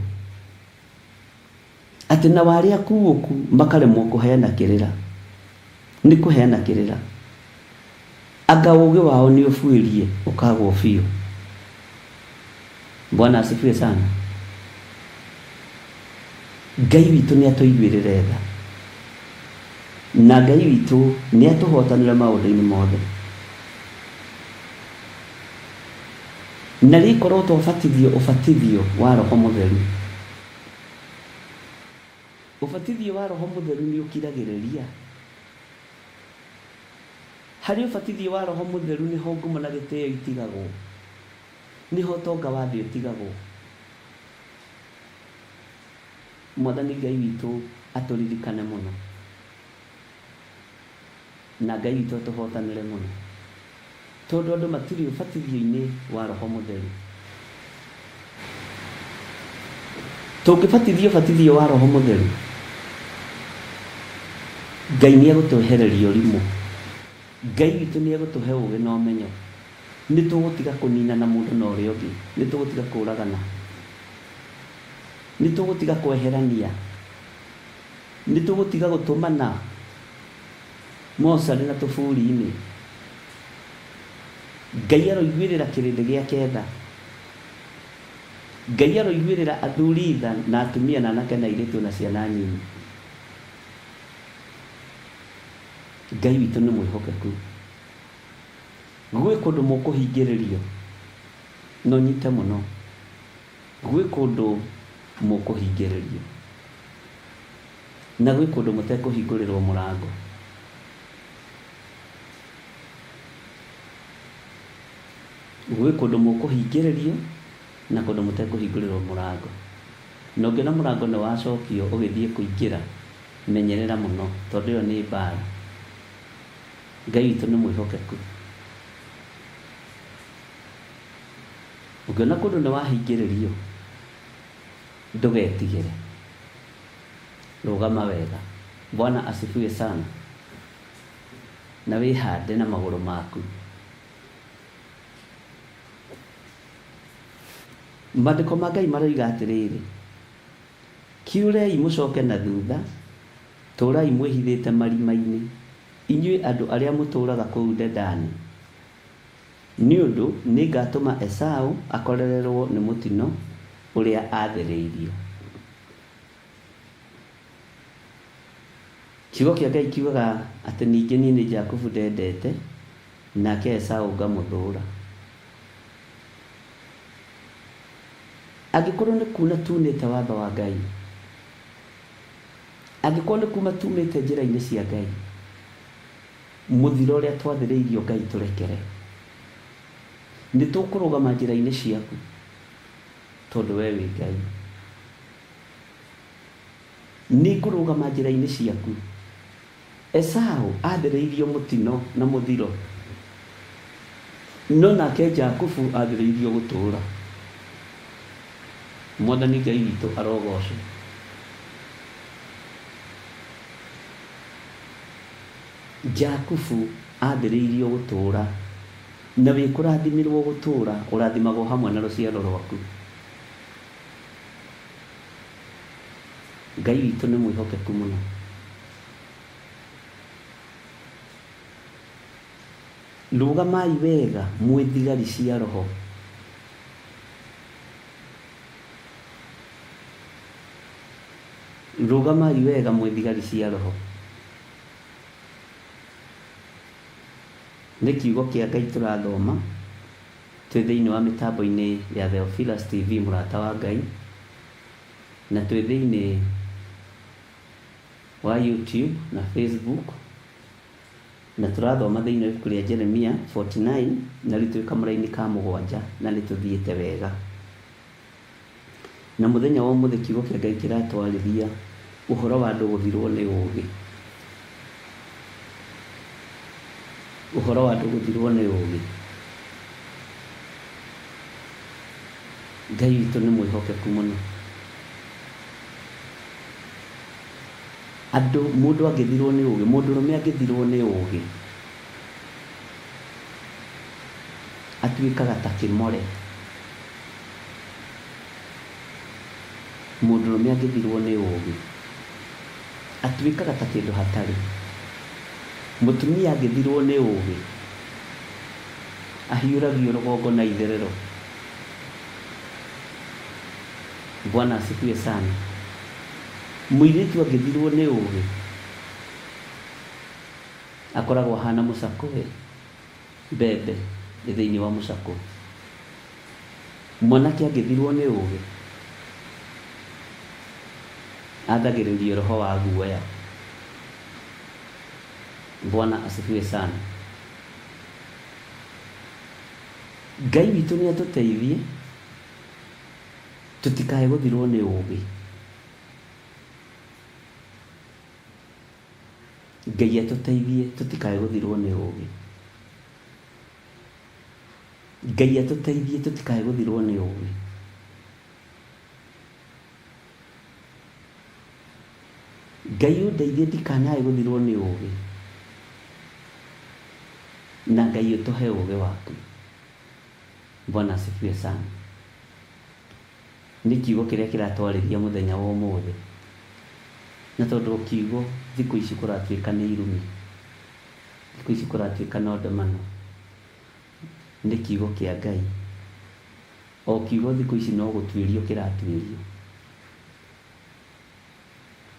atĩ na warĩ akuũku makaremwo kũheana kĩrĩra, nĩ kũheana kĩrĩra, anga ũũgĩ wao nĩ ũbuĩrie ũkagwo biũ. Bwana asifiwe sana. Ngai witũ nĩ atũiguĩrĩre tha, na Ngai witũ nĩ atũhotanĩra maũndũ-inĩ mothe. Na rĩkorwo twabatithio ũbatithio wa Roho Mũtheru. Ũbatithio wa Roho Mũtheru nĩ ũkiragĩrĩria. Harĩ ũbatithio wa Roho Mũtheru nĩho ngumo na gĩtĩo itigagwo, nĩho tonga wa thĩ ũtigagwo. Mwathani Ngai witũ atũririkane mũno, na Ngai witũ atũhotanĩre mũno, tondũ andũ matirĩ ũbatithio-inĩ wa Roho Mũtheru. Tũngĩbatithio ũbatithio wa Roho Mũtheru, Ngai nĩ egũtwehereria ũrimũ, Ngai witũ nĩ egũtũhe ũũgĩ na ũmenyo. Nĩ tũgũtiga kũninana mũndũ na ũrĩa ũngĩ, nĩ tũgũtiga kũũragana, nĩ tũgũtiga kweherania, nĩ tũgũtiga gũtũmana mocarĩ na tũburi-inĩ. Ngai aroiguĩrĩra kĩrĩndĩ gĩake tha. Ngai aroiguĩrĩra athuri tha na atumia na anake na airĩtu na ciana nyinyi. Ngai witũ nĩ mwĩhokeku. Gwĩ kũndũ mũkũhingĩrĩrio, no nyite mũno, gwĩ kũndũ mũkũhingĩrĩrio, na gwĩ kũndũ mũtekũhingũrĩrwo mũrango. Gwĩ kũndũ mũkũhingĩrĩrio na kũndũ mũtekũhingũrĩrwo mũrango. Na ũngĩona mũrango nĩ wacokio ũgĩthiĩ kũingĩra, menyerera mũno, tondũ ĩyo nĩ mbara. Ngai witũ nĩ mwĩhokeku. Ũngĩona kũndũ nĩ wahingĩrĩrio, ndũgetigĩre, rũgama wega. Bwana asifiwe sana. Na wĩhande na magũrũ maku. Maandĩko ma Ngai maroiga atĩrĩrĩ, kiurei mũcoke na thutha, tũũrai mwĩhithĩte marima-inĩ, inyuĩ andũ arĩa mũtũũraga kũu Dedani, nĩ ũndũ nĩ ngatũma Esaũ akorererwo nĩ mũtino ũrĩa athĩrĩirio. Kiugo kĩa Ngai kiugaga atĩ ningĩ niĩ nĩ Jakubu ndendete, nake Esaũ ngamũthũũra. Angĩkorwo nĩ kuna tunĩte watho wa Ngai, angĩkorwo nĩ kuma tumĩte njĩra-inĩ cia Ngai, mũthiro ũrĩa twathĩrĩirio Ngai tũrekere. Nĩ tũkũrũgama njĩra-inĩ ciaku, tondũ we wĩ Ngai. Nĩ ngũrũgama njĩra-inĩ ciaku. Esaũ athĩrĩirio mũtino na mũthiro, no nake Jakubu athĩrĩirio gũtũũra. Mwathani Ngai witũ arogocwo. Jakubu athĩrĩirio gũtũũra, na wĩ kũrathimirwo gũtũũra, ũrathimagwo hamwe na rũciaro rwaku. Ngai witũ nĩ mwĩhokeku mũno. Rũgamai wega mwĩ thigari cia Roho. Rũgamai wega mwĩ thigari cia Roho. Nĩ kiugo kĩa Ngai tũrathoma, twĩ thĩinĩ wa mĩtambo-inĩ ya Theophilus TV mũrata wa Ngai, na twĩ thĩinĩ wa YouTube na Facebook, na tũrathoma thĩinĩ wa ibuku rĩa Jeremia 49, na rĩu twĩ kamũra-inĩ ka 7, na nĩ tũthiĩte wega. Na mũthenya wa ũmũthĩ kiugo kĩa Ngai kĩratwarĩria ũhoro wa andũ gũthirwo nĩ ũũgĩ. Ũhoro wa andũ gũthirwo nĩ ũũgĩ. Ngai witũ nĩ mwĩhokeku mũno. Andũ, mũndũ angĩthirwo nĩ ũũgĩ, mũndũ ũrũme angĩthirwo nĩ ũũgĩ, atuĩkaga ta kĩmore. Mũndũrũme angĩthirwo nĩ ũũgĩ atuĩkaga ta kĩndũ hatarĩ. Mũtumia angĩthirwo nĩ ũũgĩ ahiũragio rũgongo na itherero. Bwana asifiwe sana. Mũirĩtu angĩthirwo nĩ ũũgĩ akoragwo hana mũcakũ mbembe thĩinĩ wa mũcakũ. Mwanake angĩthirwo nĩ ũũgĩ athagĩrĩrio roho wa guoya. Bwana asifiwe sana. Ngai witũ nĩ atũteithie tũtikae gũthirwo nĩ ũũgĩ. Ngai atũteithie tũtikae gũthirwo nĩ ũũgĩ. Ngai atũteithie tũtikae gũthirwo nĩ ũũgĩ. Ngai ũndeithie ndikanae gũthirwo nĩ ũũgĩ. Na Ngai ũtũhe ũũgĩ waku. Bwana asifiwe sana. Nĩ kiugo kĩrĩa kĩratwarĩria mũthenya wa ũmũthĩ. Na tondũ kiugo thikũ ici kũratuĩka nĩ irumi, thikũ ici kũratuĩka na ũndamano, nĩ kiugo kĩa Ngai. O kiugo thikũ ici no gũtuĩrio kĩratuĩrio.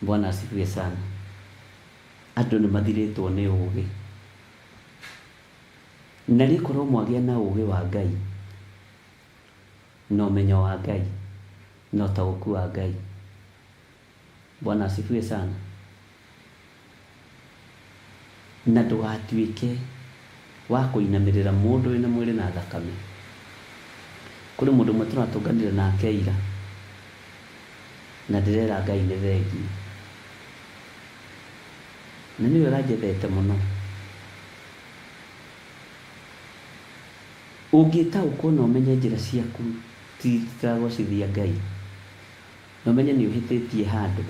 Bwana asifiwe sana. Andũ nĩ mathirĩtwo nĩ ũũgĩ. Na rĩkorwo mwagĩa na ũũgĩ wa Ngai na ũmenyo wa Ngai na ũtaũku wa Ngai. Bwana asifiwe sana. Na ndũgatuĩke wa kũinamĩrĩra mũndũ wĩna mwĩrĩ na thakame. Kũrĩ mũndũ ũmwe tũratũnganire nake ira na ndĩrera Ngai nĩ thengiũ. Na nĩwe ũranjethete mũno. Ũngĩtaũkwo na ũmenye njĩra ciaku titiragocithia Ngai, na ũmenye nĩ ũhĩtĩtie handũ,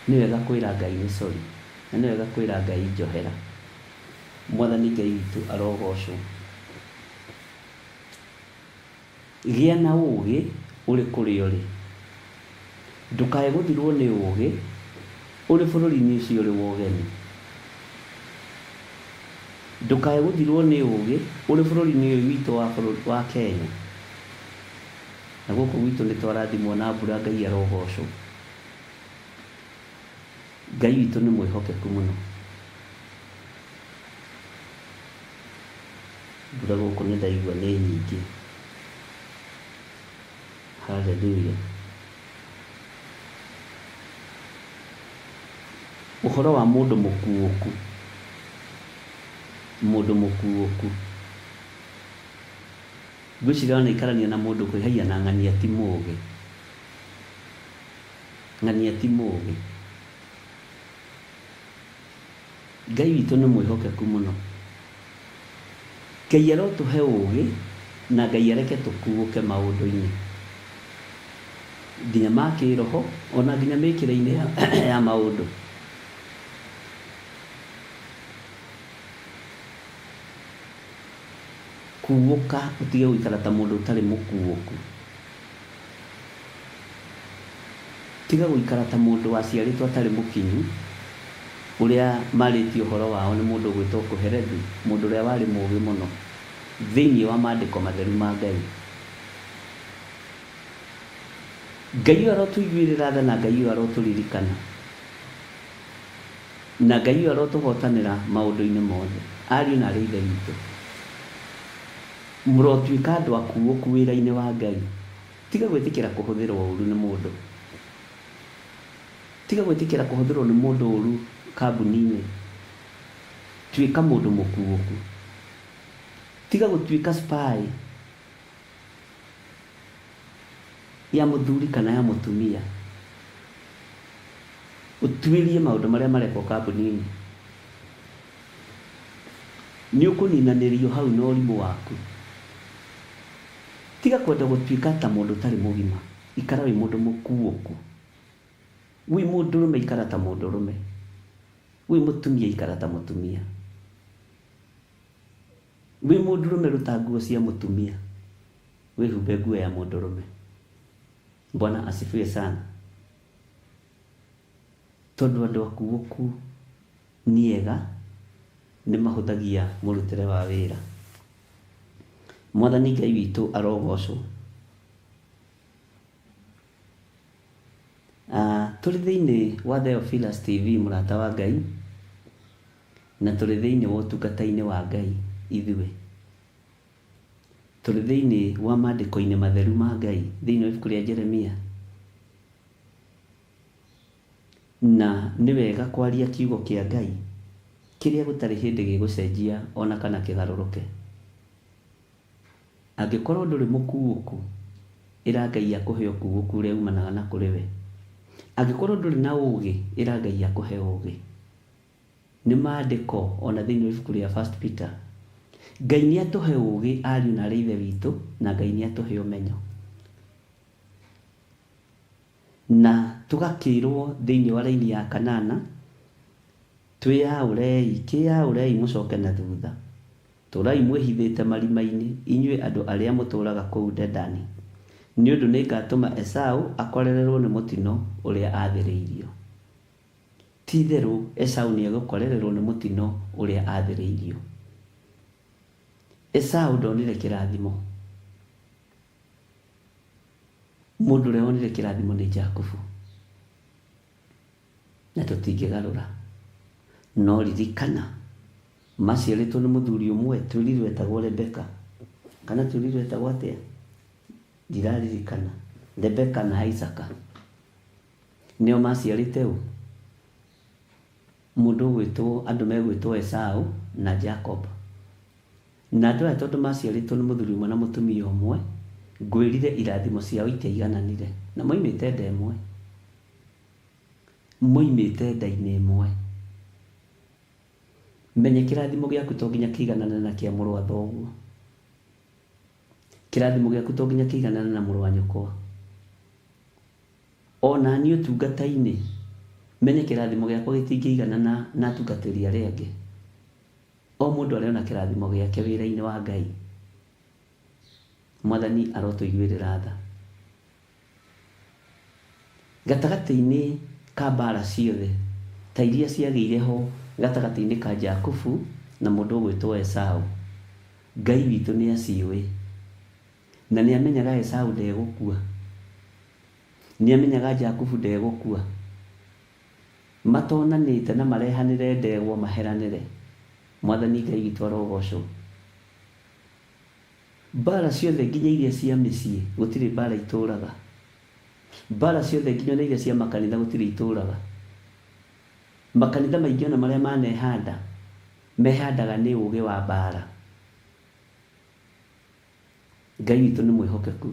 nĩ wega kwĩra Ngai nĩ sorry, na nĩ wega kwĩra Ngai njohera. Mwathani Ngai witũ arogocwo. Gĩa na ũũgĩ ũrĩ kũrĩa ũrĩ. Ndũkae gũthirwo nĩ ũũgĩ ũrĩ bũrũri-inĩ ũcio ũrĩ wa ũgeni. Ndũkae gũthirwo nĩ ũũgĩ ũrĩ bũrũri-inĩ ũyũ witũ wa Kenya. Na gũkũ gwitũ nĩ twarathimwo na mbura. Ngai arogocwo. Ngai witũ nĩ mwĩhokeku mũno. Mbura gũkũ nĩ ndaigua nĩ nyingĩ. Hallelujah. Ũhoro wa mũndũ mũkuũku. Mũndũ mũkuũku. Ngwĩciria ona ikarania na mũndũ kwĩhaia na ng'ania ti mũũgĩ. Ng'ania ti mũũgĩ. Ngai witũ nĩ mwĩhokeku mũno. Ngai arotũhe ũũgĩ na Ngai areke tũkuũke maũndũ-inĩ nginya ma kĩroho ona nginya mĩkĩre-inĩ ya maũndũ. Kuũka ũtige gũikara ta mũndũ ũtarĩ mũkuũku. Tiga gũikara ta mũndũ waciarĩtwo atarĩ mũkinyu, ũrĩa marĩtie ũhoro wao nĩ mũndũ ũgwĩtwo Kũherethi, mũndũ ũrĩa warĩ mũũgĩ mũno thĩinĩ wa maandĩko matheru ma Ngai. Ngai ũyũ arotũiguĩrĩra tha na Ngai ũyũ arotũririkana. Na Ngai ũyũ arotũhotanĩra maũndũ-inĩ mothe. Ariũ na arĩ ithe witũ, mũrotuĩka andũ akuũku wĩra-inĩ wa Ngai. Tiga gwĩtĩkĩra kũhũthĩrwo ũũru nĩ mũndũ. Tiga gwĩtĩkĩra kũhũthĩrwo nĩ mũndũ ũũru kambuni-inĩ. Tuĩka mũndũ mũkuũku. Tiga gũtuĩka spy ya mũthuri kana ya mũtumia. Ũtuĩrie maũndũ marĩa marekwo kambuni-inĩ. Nĩ ũkũninanĩrio hau na ũrimũ waku. Tiga kwenda gũtuĩka ta mũndũ ũtarĩ mũgima. Ikara wĩ mũndũ mũkuũku. Wĩ mũndũrũme ikara ta mũndũrũme. Wĩ mũtumia ikara ta mũtumia. wĩ mũndũrũme ruta nguo cia mũtumia, wĩhumbe nguo ya mũndũrũme. Bwana asifiwe sana. Tondũ andũ akuũku niega nĩ mahũthagia mũrutĩre wa wĩra. Mwathani Ngai witũ arogocwo. Tũrĩ thĩinĩ wa Theophilus TV, mũrata wa Ngai, na tũrĩ thĩinĩ wa ũtungata-inĩ wa Ngai ithuĩ. Tũrĩ thĩinĩ wa maandĩko-inĩ matheru ma Ngai thĩinĩ wa ibuku rĩa Jeremia. Na nĩ wega kwaria kiugo kĩa Ngai kĩrĩa gũtarĩ hĩndĩ gĩgũcenjia ona kana kĩgarũrũke. Angĩkorwo ndũrĩ mũkuũku, ĩra Ngai akũhe ũkuũku ũrĩa umanaga na kũrĩ we. Angĩkorwo ndũrĩ na ũũgĩ, ĩra Ngai akũhe ũũgĩ. Nĩ maandĩko ona thĩinĩ wa ibuku rĩa 1 Peter. Ngai nĩ atũhe ũũgĩ, ariũ na arĩ ithe witũ, na Ngai nĩ atũhe ũmenyo. Na tũgakĩrwo thĩinĩ wa raini ya 8, twĩyaũrei, kĩyaũrei mũcoke na thutha. Tũrai mwĩhithĩte marima-inĩ, inyuĩ andũ arĩa mũtũũraga kũu Dedani, nĩ ũndũ nĩ ngatũma Esau akorererwo nĩ mũtino ũrĩa athĩrĩirio. Ti-itherũ Esau nĩ egũkorererwo nĩ mũtino ũrĩa athĩrĩirio. Esau ndonire kĩrathimo. Mũndũ ũrĩa wonire kĩrathimo nĩ Jakubu. Na tũtingĩgarũra. No ririkana, maciarĩtwo nĩ mũthuri ũmwe, twĩrirwo etagwo Rebeka. Kana twĩrirwo etagwo atĩa? Ndiraririkana. Rebeka na Isaka. Nĩo maciarĩte ũ? Mũndũ gwĩtwo, andũ megwĩtwo Esau na Jacob. Na andũ aya tondũ maciarĩtwo nĩ mũthuri ũmwe na mũtumia ũmwe, ngwĩrire irathimo ciao itiaigananire. Na moimĩte nda ĩmwe. Moimĩte nda-inĩ ĩmwe. Menye kĩrathimo gĩaku to nginya kĩiganane na kĩa mũrũ wa thoguo. Kĩrathimo gĩaku to nginya kĩiganane na mũrũ wa nyũkwa. Ona niĩ ũtungata-inĩ, menye kĩrathimo gĩakwa gĩtingĩiganana na atungatĩri arĩa angĩ. O mũndũ arĩona kĩrathimo gĩake wĩra-inĩ wa Ngai. Mwathani arotũiguĩrĩra tha. Gatagatĩ-inĩ ka mbara ciothe ta iria ciagĩire ho gatagatĩ-inĩ ka Jakubu na mũndũ gwĩtwo Esau, Ngai witũ nĩ aciũĩ. Na nĩ amenyaga Esau ndegũkua. Nĩ amenyaga Jakubu ndegũkua. Matonanĩte na marehanĩre ndegwa maheranĩre. Mwathani Ngai witũ arogocwo. Mbara ciothe nginya iria cia mĩciĩ gũtirĩ mbara itũũraga. Mbara ciothe nginya iria cia makanitha gũtirĩ itũũraga. Makanitha maingĩ ona marĩa manehanda, mehandaga nĩ ũũgĩ wa mbara. Ngai witũ nĩ mwĩhokeku.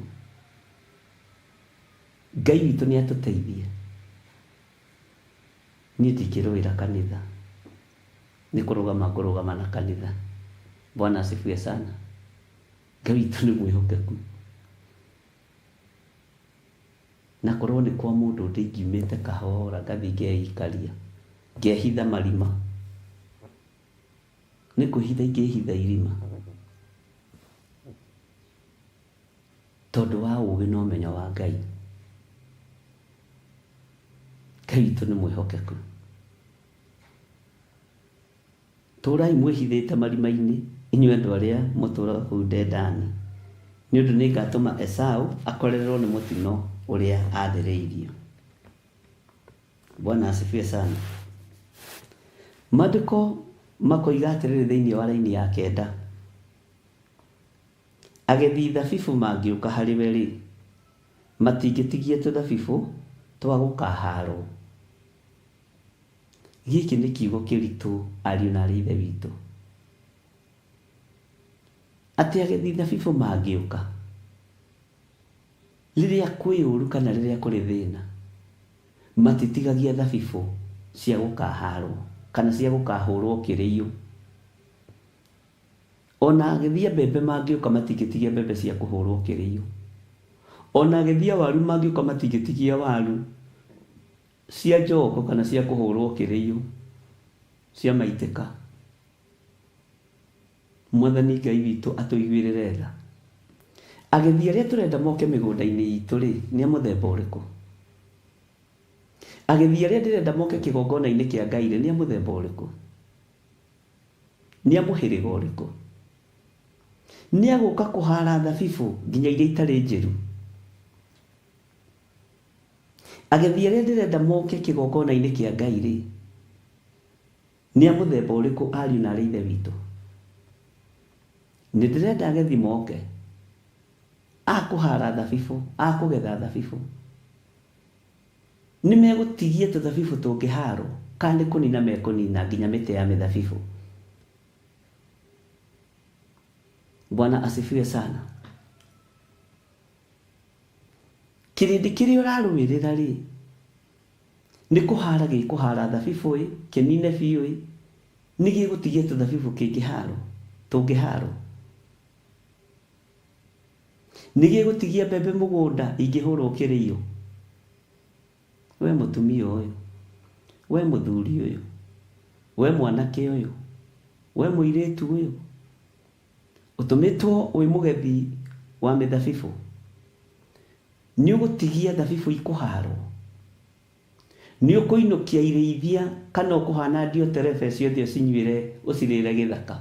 Ngai witũ nĩ atũteithie. Niĩ ndingĩrũĩra kanitha, nĩ kũrũgama na kanitha. Bwana asifiwe sana. Ngai witũ nĩ mwĩhokeku. Na korwo nĩ kwa mũndũ ndĩngiumĩte kahora ngathi ngeikaria, ngehitha marima, nĩ kwĩhitha ingĩhitha irima, tondũ wa ũũgĩ na ũmenyo wa Ngai. Ngai witũ nĩ mwĩhokeku. Tũrai mwĩhithĩte marima-inĩ, inyuĩ andũ arĩa mũtũũraga kũu Dedani, nĩ ũndũ nĩ ngatũma Esau akorererwo nĩ mũtino ũrĩa athĩrĩirio. Bwana asifiwe sana. Maandĩko makoiga atĩrĩrĩ thĩinĩ wa raini ya 9, agethi thabibũ mangĩũka harĩ we rĩ, matingĩtigia tũthabibũ twa gũkaharwo. Gĩkĩ nĩ kiugo kĩritũ, ariũ na arĩ ithe witũ. Atĩ agethi thabibũ mangĩũka rĩrĩa kwĩ ũru kana rĩrĩa kũrĩ thĩna, matitigagia thabibũ cia gũkaharwo kana cia gũkahũrwo kĩrĩio. Ona agethi a mbembe mangĩũka matingĩtigia mbembe cia kũhũrwo kĩrĩio. Ona agethi a waru mangĩũka matingĩtigia waru cia njogo kana cia kũhũrwo kĩrĩio, cia maitĩka. Mwathani Ngai witũ atũiguĩrĩre tha. Agethi arĩa tũrenda moke mĩgũnda-inĩ itũ rĩ, nĩ a mũthemba ũrĩkũ? Agethi arĩa ndĩrenda moke kĩgongona-inĩ kĩa Ngai rĩ, nĩ a mũthemba ũrĩkũ? Nĩ a mũhĩrĩga ũrĩkũ? Nĩ agũka kũhara thabibũ nginya iria itarĩ njĩru? Agethi arĩa ndĩrenda moke kĩgongona-inĩ kĩa Ngai rĩ, nĩ a mũthemba ũrĩkũ ariũ na arĩ ithe witũ? Nĩ ndĩrenda agethi moke akũhara thabibũ, akũgetha thabibũ. Nĩ megũtigia tũthabibũ tũngĩharwo, kana nĩ kũnina mekũnina nginya mĩtĩ ya mĩthabibũ? Bwana asifiwe sana. Kĩrĩndĩ kĩrĩa ũrarũĩrĩra rĩ, nĩ kũhara gĩkũhara thabibũ ĩ, kĩnine biũ ĩ, nĩ gĩgũtigia tũthabibũ tũngĩharwo? Nĩ gĩgũtigia mbembe mũgũnda ingĩhũrwo kĩrĩo? We mũtumia ũyũ, we mũthuri ũyũ, we mwanake ũyũ, we mũirĩtu ũyũ, ũtũmĩtwo wĩ mũgethi wa mĩthabibũ, nĩ ũgũtigia thabibũ ikũharwo? Nĩ ũkũinũkia irĩithia kana ũkũhana ndio terebe ciothe ũcinyuĩre ũcirĩre gĩthaka?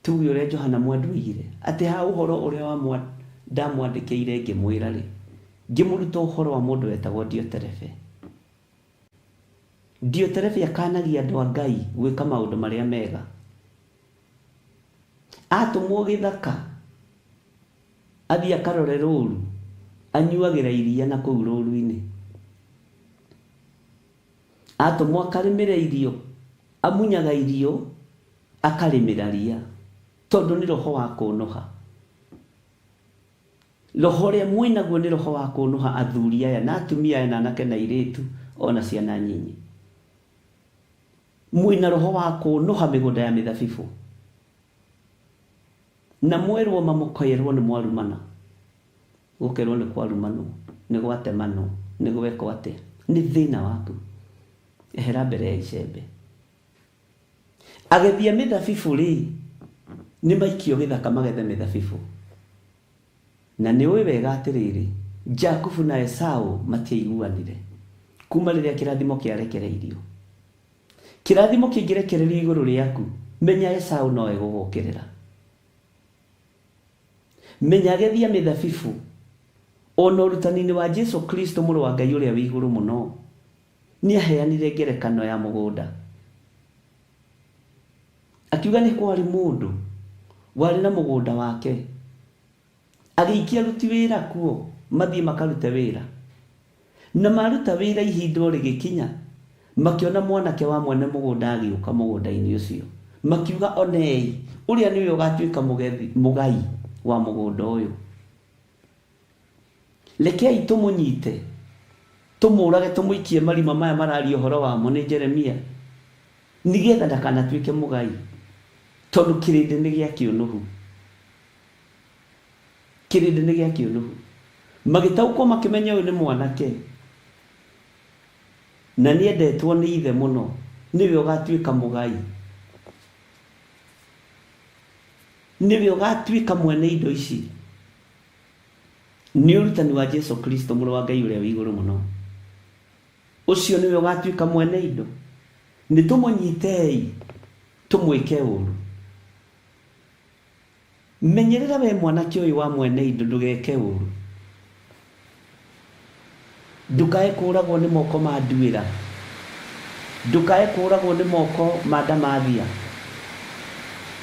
Tuge ũrĩa Johana Mwendwa oigire atĩ ha ũhoro ũrĩa ndamwandĩkĩire ngĩmwĩra rĩ, ngĩmũruta ũhoro wa mũndũ wetagwo Dioterefe. Dioterefe akanagia andũ a Ngai gwĩka maũndũ marĩa mega. Atũmwo gĩthaka athiĩ akarore rũũru, anyuagĩra iria na kũu rũũru-inĩ. Atũmwo akarĩmĩra irio, amunyaga irio, akarĩmĩra ria, tondũ nĩ roho wa kũnũha. Roho ũrĩa mwĩnaguo nĩ roho wa kũnũha athuri aya na atumia aya na anake na airĩtu ona ciana nyinyi. Mwĩna roho wa kũnũha mĩgũnda ya mĩthabibũ, na mwerwo mamũkoerwo nĩ mwarumana. Gũkerwo nĩ kwarumanwo, nĩ gwatemanwo, nĩ gwekwo atĩa? Nĩ thĩna waku. Ehera mbere ya icembe. Agethi a mĩthabibũ rĩ, nĩ maikio gĩthaka magethe mĩthabibũ. Na nĩ ũĩ wega atĩrĩrĩ, Jakubu na Esau matiaiguanire kuma rĩrĩa kĩrathimo kĩarekereirio. Kĩrathimo kĩngĩrekererio igũrũ rĩaku, menya Esau no egũgũkĩrĩra. Menya agethi a mĩthabibũ, ona ũrutani-inĩ wa Jesu Kristo mũrũ wa Ngai ũrĩa wĩ igũrũ mũno, nĩ aheanire ngerekano ya mũgũnda. Akiuga nĩ kwarĩ mũndũ warĩ na mũgũnda wake, agĩikia aruti wĩra kuo mathiĩ makarute wĩra. Na maruta wĩra ihinda rĩgĩkinya, makĩona mwanake wa mwene mũgũnda agĩũka mũgũnda-inĩ ũcio. Makiuga onei, ũrĩa nĩwe ũgatuĩka mũgai wa mũgũnda ũyũ. Rekei tũmũnyite, tũmũrage, tũmũikie marima maya mararia ũhoro wamo nĩ Jeremia, nĩgetha ndakanatuĩke mũgai, tondũ kĩrĩndĩ nĩ gĩa kĩũnũhu. Kĩrĩndĩ nĩ gĩa kĩũnũhu. Magĩtaũkwo makĩmenya ũyũ nĩ mwanake, na nĩ endetwo nĩ ithe mũno, nĩwe ũgatuĩka mũgai, nĩwe ũgatuĩka mwene indo ici. Nĩ ũrutani wa Jesu Kristo mũrũ wa Ngai ũrĩa wĩ igũrũ mũno. Ũcio nĩwe ũgatuĩka mwene indo. Nĩ tũmũnyitei, tũmwĩke ũũru. Menyerera we mwanake ũyũ wa mwene indo, ndũgeke ũũru. Ndũkae kũũragwo nĩ moko ma nduĩra, ndũkae kũũragwo nĩ moko ma ndamathia.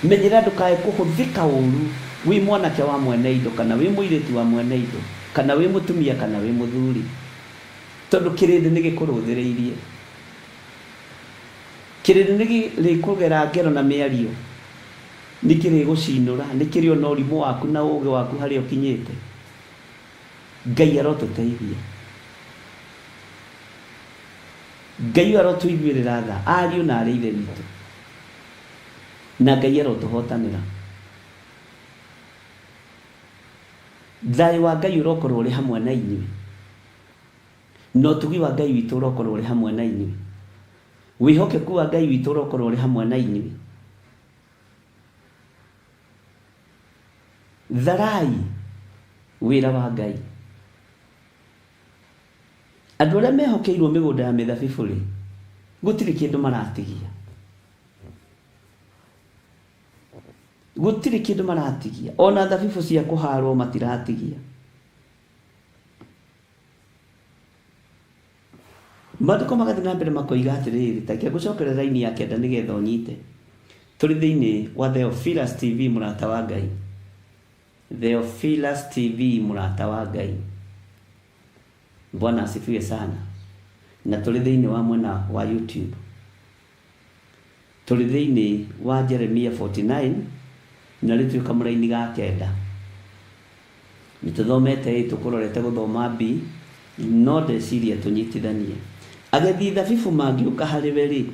Menyerera ndũkae kũhũthĩka ũũru wĩ mwanake wa mwene indo, kana wĩ mũirĩtu wa mwene indo, kana wĩ mũtumia, kana wĩ mũthuri, tondũ kĩrĩndĩ nĩ gĩkũrũthĩrĩirie. Kĩrĩndĩ nĩ gĩkũgera ngero na mĩario, nĩ kĩrĩgũcinũra, nĩ kĩrĩ ona ũrimũ waku na ũũgĩ waku harĩa ũkinyĩte. Ngai arotũteithia, Ngai arotũiguĩrĩra tha, ariũ na arĩ ithe witũ, na Ngai arotũhotanĩra. Thayũ wa Ngai ũrokorwo ũrĩ hamwe na inyuĩ, na ũtugi wa Ngai witũ ũrokorwo ũrĩ hamwe na inyuĩ. wihokeku wa Ngai witũ ũrokorwo ũrĩ hamwe na inyuĩ. Tharai wĩra wa Ngai. Andũ arĩa mehokeirwo mĩgũnda ya mĩthabibũ rĩ, gũtirĩ kĩndũ maratigia. Gũtirĩ kĩndũ maratigia. Ona thabibũ cia kũharwo matiratigia. Maandĩko magathiĩ na mbere makoiga atĩrĩrĩ, ta ngũcokerera raini ya 9 nĩgetha ũnyite. Tũrĩ thĩinĩ wa Theophilus TV mũrata wa Ngai. Theophilus TV mũrata wa Ngai. Bwana asifiwe sana. Na tũrĩ thĩinĩ wa mwena wa YouTube. Tũrĩ thĩinĩ wa Jeremiah 49 na rĩtuĩka mũraini ga 9. Nĩtũthomete tũkũrorete gũthoma B, no ndeciria tũnyitithanie. Agethi thabibũ mangĩũka harĩwe rĩ,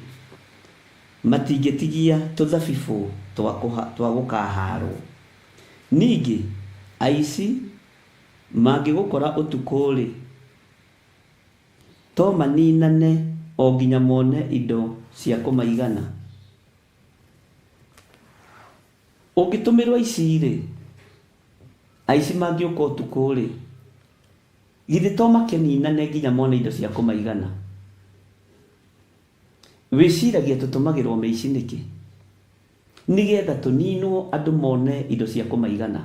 matingĩtigia tũthabibũ twa gũkaharwo. Ningĩ aici mangĩgũkora ũtukũ rĩ, to maninane o nginya mone indo cia kũmaigana. Ũngĩtũmĩrwo ici rĩ, aici mangĩũka ũtukũ rĩ, githĩ to makĩninane nginya mone indo cia kũmaigana. Wĩciragia tũtũmagĩrwo mĩici nĩkĩ? Nĩgetha tũninwo andũ mone indo cia kũmaigana.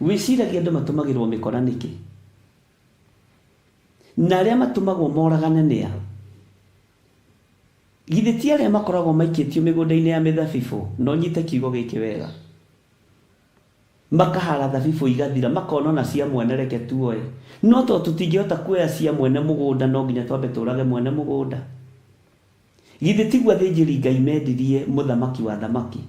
Wĩciragia andũ matũmagĩrwo mĩkora nĩkĩ? Na arĩa matũmagwo moragane nĩa? Githĩ ti arĩa makoragwo maikĩtio mĩgũnda-inĩ ya mĩthabibũ, no nyite kiugo gĩkĩ wega. Makahara thabibũ igathira, makona na cia mwene reke tuoe. No to tũtingĩhota kuoya cia mwene mũgũnda, no nginya twambe tũrage mwene mũgũnda. Githĩ tigwa athĩnjĩri Ngai mendirie mũthamaki wa thamaki.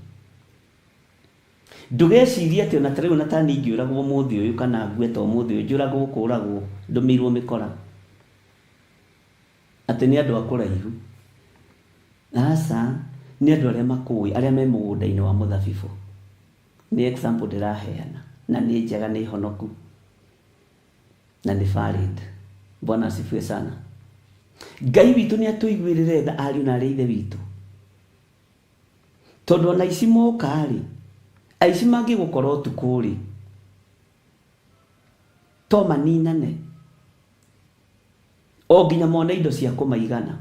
Ndũgeciria atĩ ona tarĩu na tani ingĩũragwo mũthĩ ũyũ kana ngue ta mũthĩ ũyũ, njũragwo kũragwo ndũmĩirwo mĩkora, atĩ nĩ andũ a kũraihu. Aca, nĩ andũ arĩa makũĩ, arĩa me mũgũnda-inĩ wa mũthabibũ. Nĩ example ndĩraheana, na nĩ njega, nĩ honoku, na nĩ valid. Bwana asifiwe sana. Ngai witũ nĩ atũiguĩrĩre tha, ariũ na arĩa ithe witũ. Tondũ ona aici moka rĩ, aici mangĩgũkora ũtukũ rĩ, to maninane o nginya mone indo cia kũmaigana.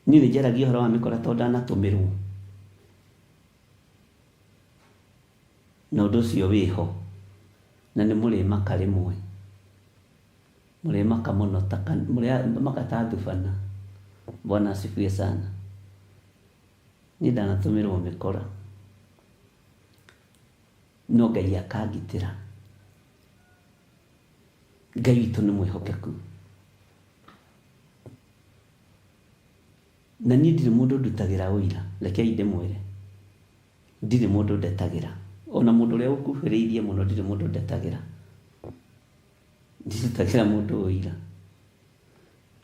Niĩ nĩnjaragia ũhoro wa mĩkora tondũ ndanatũmĩrwo, na ũndũ ũcio wĩho, na nĩ mũrĩmaka rĩmwe, mũrĩmaka mũno, mũrĩmaka ta thubana. Bwana asifiwe sana. Niĩ ndanatũmĩrwo mĩkora, no Ngai akangitĩra. Ngai witũ nĩ mwĩhokeku, na niĩ ndirĩ mũndũ ndutagĩra ũira. Rekei ndĩmwĩre, ndirĩ mũndũ ndetagĩra, ona mũndũ ũrĩa ũkuhĩrĩirie mũno ndirĩ mũndũ ndetagĩra. Nditutagĩra mũndũ ũira.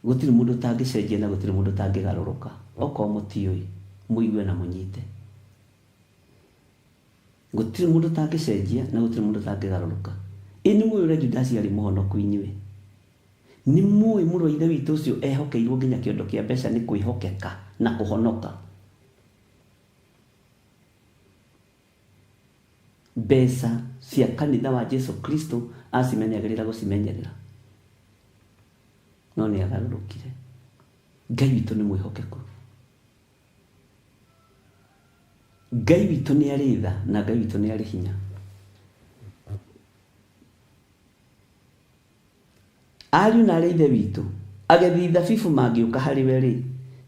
Gũtirĩ mũndũ tangĩcenjia na gũtirĩ mũndũ tangĩgarũrũka. Okorwo mũtiũĩ, mũigue na mũnyite. Gũtirĩ mũndũ tangĩcenjia na gũtirĩ mũndũ tangĩgarũrũka. Ĩ nĩ mũĩ ũrĩa Judasi arĩ mũhonoku inyuĩ? Nĩ mũĩ mũrũ wa ithe witũ ũcio ehokeirwo nginya kĩondo kĩa mbeca nĩ kwĩhokeka na kũhonoka? Mbeca cia kanitha wa Jesu Kristo acimenyagĩrĩra gũcimenyerera, no nĩ agarũrũkire. Ngai witũ nĩ mwĩhokeku. Ngai witũ nĩ arĩ tha, na Ngai witũ nĩ arĩ hinya. Ariũ na arĩa ithe witũ, agethi thabibũ mangĩũka harĩwe rĩ,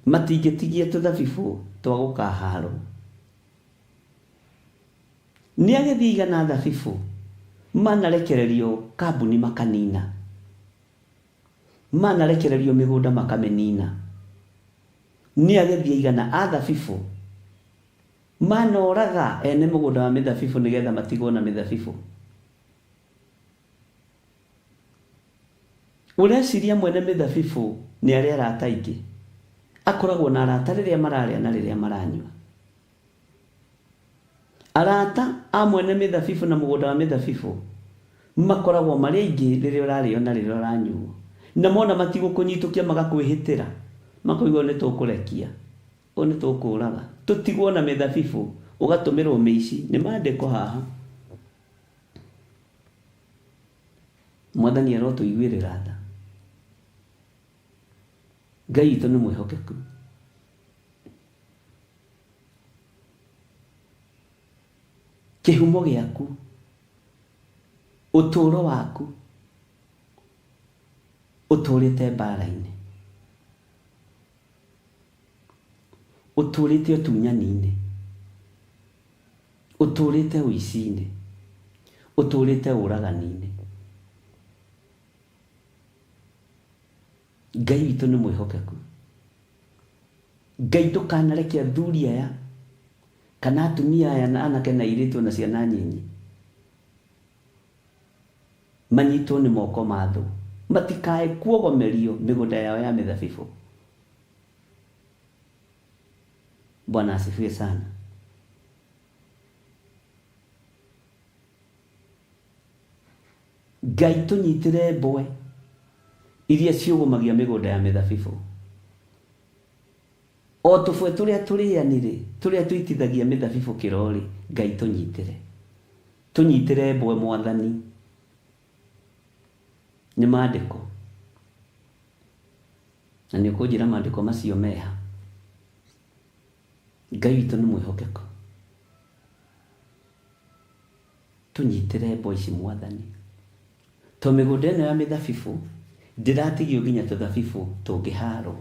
matingĩtigia tũthabibũ twa gũkaharwo. Nĩ agethi igana thabibũ manarekererio kambuni makanina, manarekererio mĩgũnda makamĩnina. Nĩ agethi igana a thabibũ manoraga ene mũgũnda wa mĩthabibũ nĩgetha matigwo na mĩthabibũ. Ũreciria mwene mĩthabibũ nĩ arĩa arata aingĩ, akoragwo na arata rĩrĩa mararĩa na rĩrĩa maranyua. Arata a mwene mĩthabibũ na mũgũnda wa mĩthabibũ makoragwo marĩ aingĩ rĩrĩa ũrarĩo na rĩrĩa ũranyuo, na mona matigũkũnyitũkia magakwĩhĩtĩra makoigwo nĩ tũkũrekia o nĩ tũkũraga tũtigwo na mĩthabibũ ũgatũmĩrwo mĩici nĩ maandĩko haha. Mwathani arotũiguĩrĩra tha. Ngai witũ nĩ mwĩhokeku. Kĩhumo gĩaku, ũtũũro waku ũtũũrĩte mbara-inĩ, ũtũũrĩte ũtunyani-inĩ, ũtũũrĩte ũici-inĩ, ũtũũrĩte ũragani-inĩ. Ngai witũ nĩ mwĩhokeku. Ngai ndũkanareke athuri aya kana atumia aya na anake na airĩtu na ciana nyinyi manyitwo nĩ moko ma thũ, matikae kuogomerio mĩgũnda yao ya mĩthabibũ. Bwana asifiwe sana. Ngai tũnyitĩre mboe iria ciũgũmagia mĩgũnda ya mĩthabibũ. O tũbwe tũrĩa tũrĩanĩrĩ, tũrĩa tũitithagia mĩthabibũ kĩrori, Ngai tũnyitĩre. Tũnyitĩre mboe Mwathani. Nĩ maandĩko. Na nĩ ũkũnjĩra maandĩko macio meha. Ngai witũ nĩ mwĩhokeku. Tũnyitĩre mboe ici Mwathani. To mĩgũnda ĩno ya mĩthabibũ ndĩratigio nginya tũthabibũ tũngĩharwo.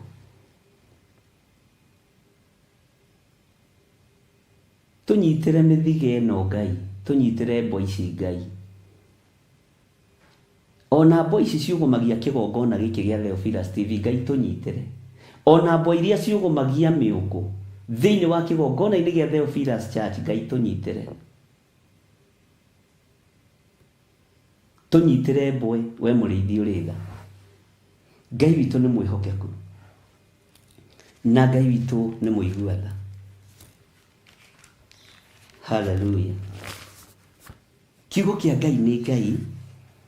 Tũnyitĩre mĩthige ĩno Ngai, tũnyitĩre mboe ici Ngai. Ona mboe ici ciũgũmagia kĩgongona gĩkĩ gĩa Theophilus TV, Ngai tũnyitĩre. Ona mboe iria ciũgũmagia mĩũngũ thĩinĩ wa kĩgongona-inĩ gĩa Theophilus Church, Ngai tũnyitĩre. Tũnyitĩre mboe we mũrĩithi ũrĩ tha. Ngai witũ nĩ mwĩhokeku. Na Ngai witũ nĩ mũigua tha. Hallelujah. Kiugo kĩa Ngai nĩ Ngai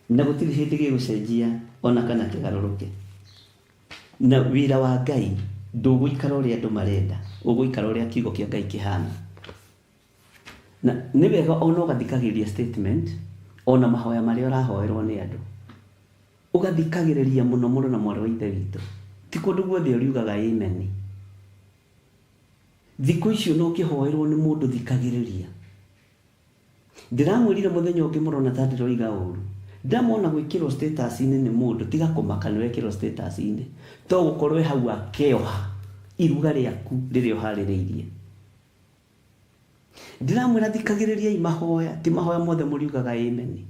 na gũtirĩ hĩndĩ gĩgũcenjia ona kana kĩgarũrũke. Na wĩra wa Ngai ndũgũikara ũrĩa andũ marenda, ũgũikara ũrĩa kiugo kĩa Ngai kĩhana. Na nĩ wega ona ũgathikagĩrĩria statement ona mahoya marĩa ũrahoerwo nĩ andũ, ũgathikagĩrĩria mũno mũno na mwarĩ wa ithe witũ. Ti kũndũ guothe ũriugaga amen. Thikũ icio no ũkĩhoerwo nĩ mũndũ thikagĩrĩria. Ndĩramwĩrire mũthenya ũngĩ mũrona ta ndĩroiga ũru. Ndamona gwĩkĩrwo status-inĩ nĩ mũndũ, tiga kũmaka nĩ wekĩrwo status-inĩ, to gũkorwo hau akĩoha iruga rĩaku rĩrĩa ũharĩrĩirie. Ndĩramwĩra thikagĩrĩriai mahoya, ti mahoya mothe mũriugaga amen.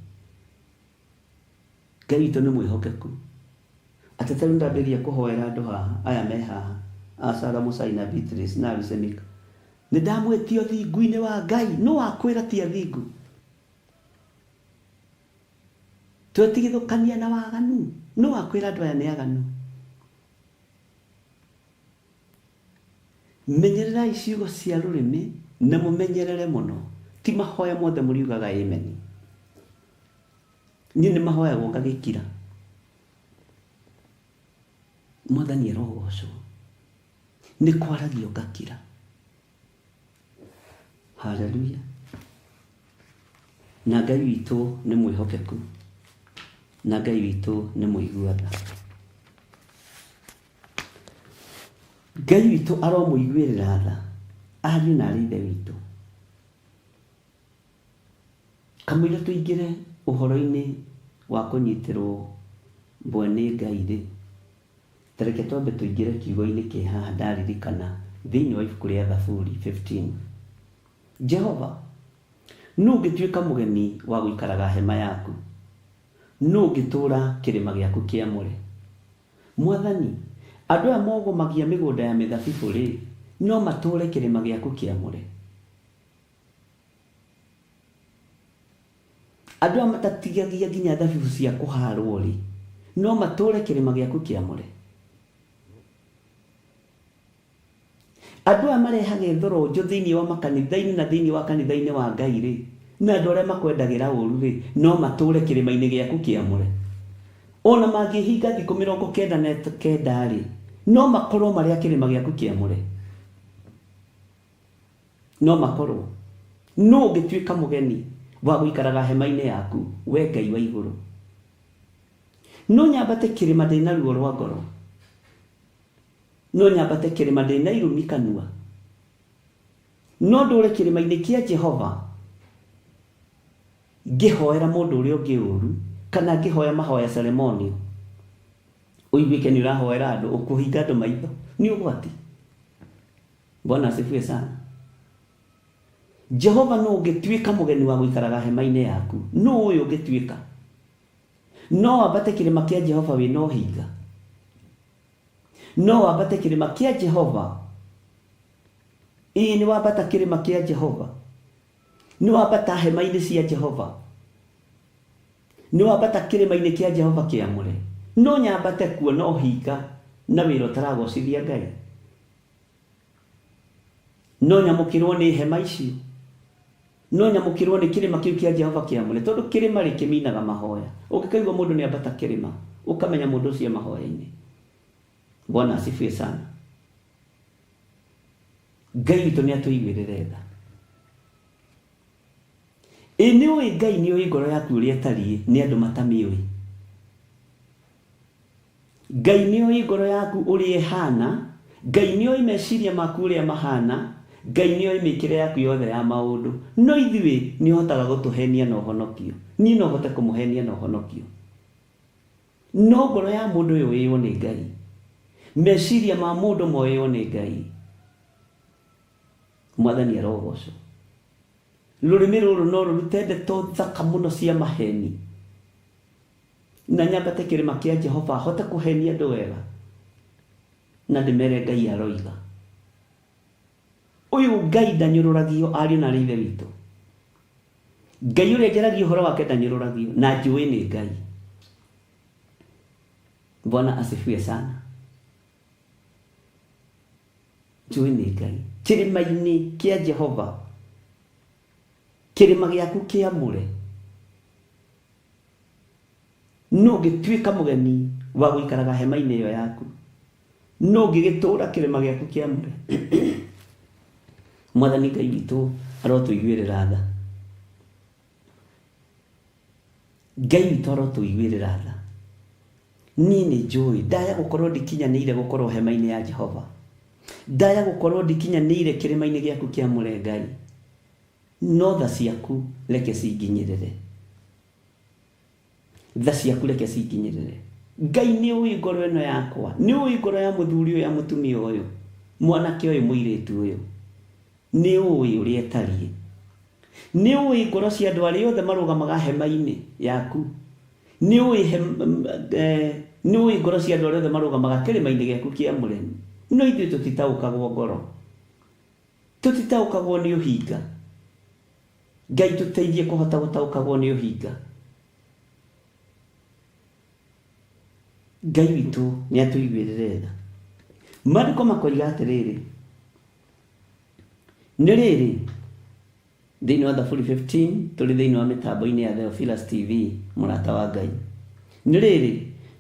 Ngai witũ nĩ mwĩhokeku. Atĩ tarĩu ndambĩrĩria kũhoera andũ haha, aya me haha, Sarah Musai na Beatrice na Lusemika. Nĩ ndamwĩtio thingu-inĩ wa Ngai, no wakwĩra ti athingu. Twetigithũkania na waganu, no wakwĩra andũ aya nĩ aganu. Menyererai ciugo cia rũrĩmĩ na mũmenyerere mũno, ti mahoya mothe mũriugaga amen. Niĩ nĩ mahoyagwo ngagĩkira. Mwathani arogocwo. Nĩ kwaragio ngakira. Hallelujah. Na Ngai witũ nĩ mwĩhokeku. Na Ngai witũ nĩ mũigua tha. Ngai witũ aromũiguĩrĩra tha ariũ na arĩ ithe witũ. Kamũira tũingĩre ũhoro-inĩ wa kũnyitĩrwo mboe nĩ Ngai rĩ, tareke twambe tũingĩre kiugo-inĩ kĩ haha ndaririkana thĩinĩ wa ibuku rĩa Thaburi 15. Jehova, nũ ũngĩtuĩka mũgeni wa gũikaraga hema yaku? Nũ ũngĩtũũra kĩrĩma gĩaku kĩamũre? Mwathani, andũ aya mogomagia mĩgũnda ya mĩthabibũ rĩ, no matũũre kĩrĩma gĩaku kĩamũre? Andũ aya matatigagia nginya thabibũ cia kũharwo rĩ, no matũũre kĩrĩma gĩaku kĩamũre? Andũ aya marehaga thorojo thĩinĩ wa makanitha-inĩ na thĩinĩ wa kanitha-inĩ wa Ngai rĩ, na andũ arĩa makwendagĩra ũru rĩ, no matũũre kĩrĩma-inĩ gĩaku kĩamũre? ona mangĩhinga thikũ 99 rĩ, no makorwo marĩ kĩrĩma gĩaku kĩamũre, no makorwo. No ũngĩtuĩka mũgeni wa gũikaraga hema-inĩ yaku, we Ngai wa igũrũ, no nyambate kĩrĩma ndĩna ruo rwa ngoro, no nyambate kĩrĩma ndĩna irumi kanua, no ndũre kĩrĩma-inĩ kĩa Jehova ngĩhoera mũndũ ũrĩa ũngĩ ũru, kana ngĩhoya mahoya ceremonial, ũiguĩke nĩ ũrahoera andũ, ũkũhinga andũ maitho, nĩ ũgwati. Bwana asifiwe sana. Jehova no ũngĩtuĩka mũgeni wa gũikaraga hema-inĩ yaku, no ũyũ ũngĩtuĩka, no wambate kĩrĩma kĩa Jehova wĩna ũhinga, no wambate kĩrĩma kĩa Jehova, nĩ wambata kĩrĩma kĩa Jehova, nĩ wambata hema-inĩ cia Jehova, nĩ wambata kĩrĩma-inĩ kĩa Jehova kĩamũre, no nyambate kuo na ũhinga na wĩra ũtaragocithia Ngai, no nyamũkĩrwo nĩ hema icio, no nyamũkĩrwo nĩ kĩrĩma kĩu kĩa Jehova kĩamũre, tondũ kĩrĩma rĩ kĩminaga mahoya. Ũngĩkaigua mũndũ nĩ ambata kĩrĩma, ũkamenya mũndũ ũcio mahoya-inĩ. Bwana asifiwe sana. Ngai witũ nĩ atũiguĩrĩre tha. Nĩ ũĩ Ngai nĩ ũĩ ngoro yaku ũrĩa ĩtariĩ nĩ andũ matamĩũĩ. Ngai nĩ ũĩ ngoro yaku ũrĩa ĩhana, Ngai nĩ ũĩ meciria maku ũrĩa mahana, Ngai nĩ oĩ mĩkĩre yaku yothe ya maũndũ. No ithuĩ nĩ ũhotaga gũtũhenia na ũhonokio. Niĩ no hote kũmũhenia na ũhonokio. No ngoro ya mũndũ ũyũ ĩywo nĩ Ngai. Meciria ma mũndũ moywo nĩ Ngai. Mwathani arogocwo. Rũrĩmĩ rũrũ no rũrute ndeto thaka mũno cia maheni. Na nyambate kĩrĩma kĩa Jehova hote kũhenia andũ wega. Na ndĩmere Ngai aroiga. Ũyũ Ngai ndanyũrũragio ariũ na ithe witũ. Ngai ũrĩa njaragia ũhoro wake ndanyũrũragio, na njũĩ nĩ Ngai. Bwana asifiwe sana. Njũĩ nĩ Ngai. Kĩrĩma-inĩ kĩa Jehova, kĩrĩma gĩaku kĩamũre, no gĩtuĩka mũgeni wa gũikaraga hema-inĩ ĩyo yaku, no gĩgĩtũũra kĩrĩma gĩaku kĩamũre. Mwathani Ngai witũ arotũiguĩrĩra tha. Ngai witũ arotũiguĩrĩra tha. Niĩ nĩ njũĩ ndaya gũkorwo ndikinyanĩire gũkorwo hema-inĩ ya Jehova, ndaya gũkorwo ndikinyanĩire kĩrĩma-inĩ gĩaku kĩamũre Ngai, no tha ciaku reke cinginyĩrĩre. Tha ciaku reke cinginyĩrĩre. Ngai nĩ ũĩ ngoro ĩno yakwa, nĩ ũĩ ngoro ya mũthuri ũyũ ya mũtumia ũyũ, mwanake ũyũ mũirĩtu ũyũ, nĩ ũĩ ũrĩa ĩtariĩ, nĩ ũĩ ngoro cia andũ arĩa othe marũgamaga hema-inĩ yaku, nĩ ũĩ ngoro cia andũ arĩa othe marũgamaga kĩrĩma-inĩ gĩaku kĩamũre. No ithuĩ tũtitaũkagwo ngoro, tũtitaũkagwo nĩ ũhinga. Ngai tũteithie kũhota gũtaũkagwo nĩ ũhinga. Ngai witũ nĩ atũiguĩrĩre tha. Maandĩko makoiga atĩrĩrĩ, nĩ rĩrĩ, thĩinĩ wa Thaburi 15 tũrĩ thĩinĩ wa mĩtambo-inĩ ya Theophilus TV, mũrata wa Ngai. Nĩ rĩrĩ,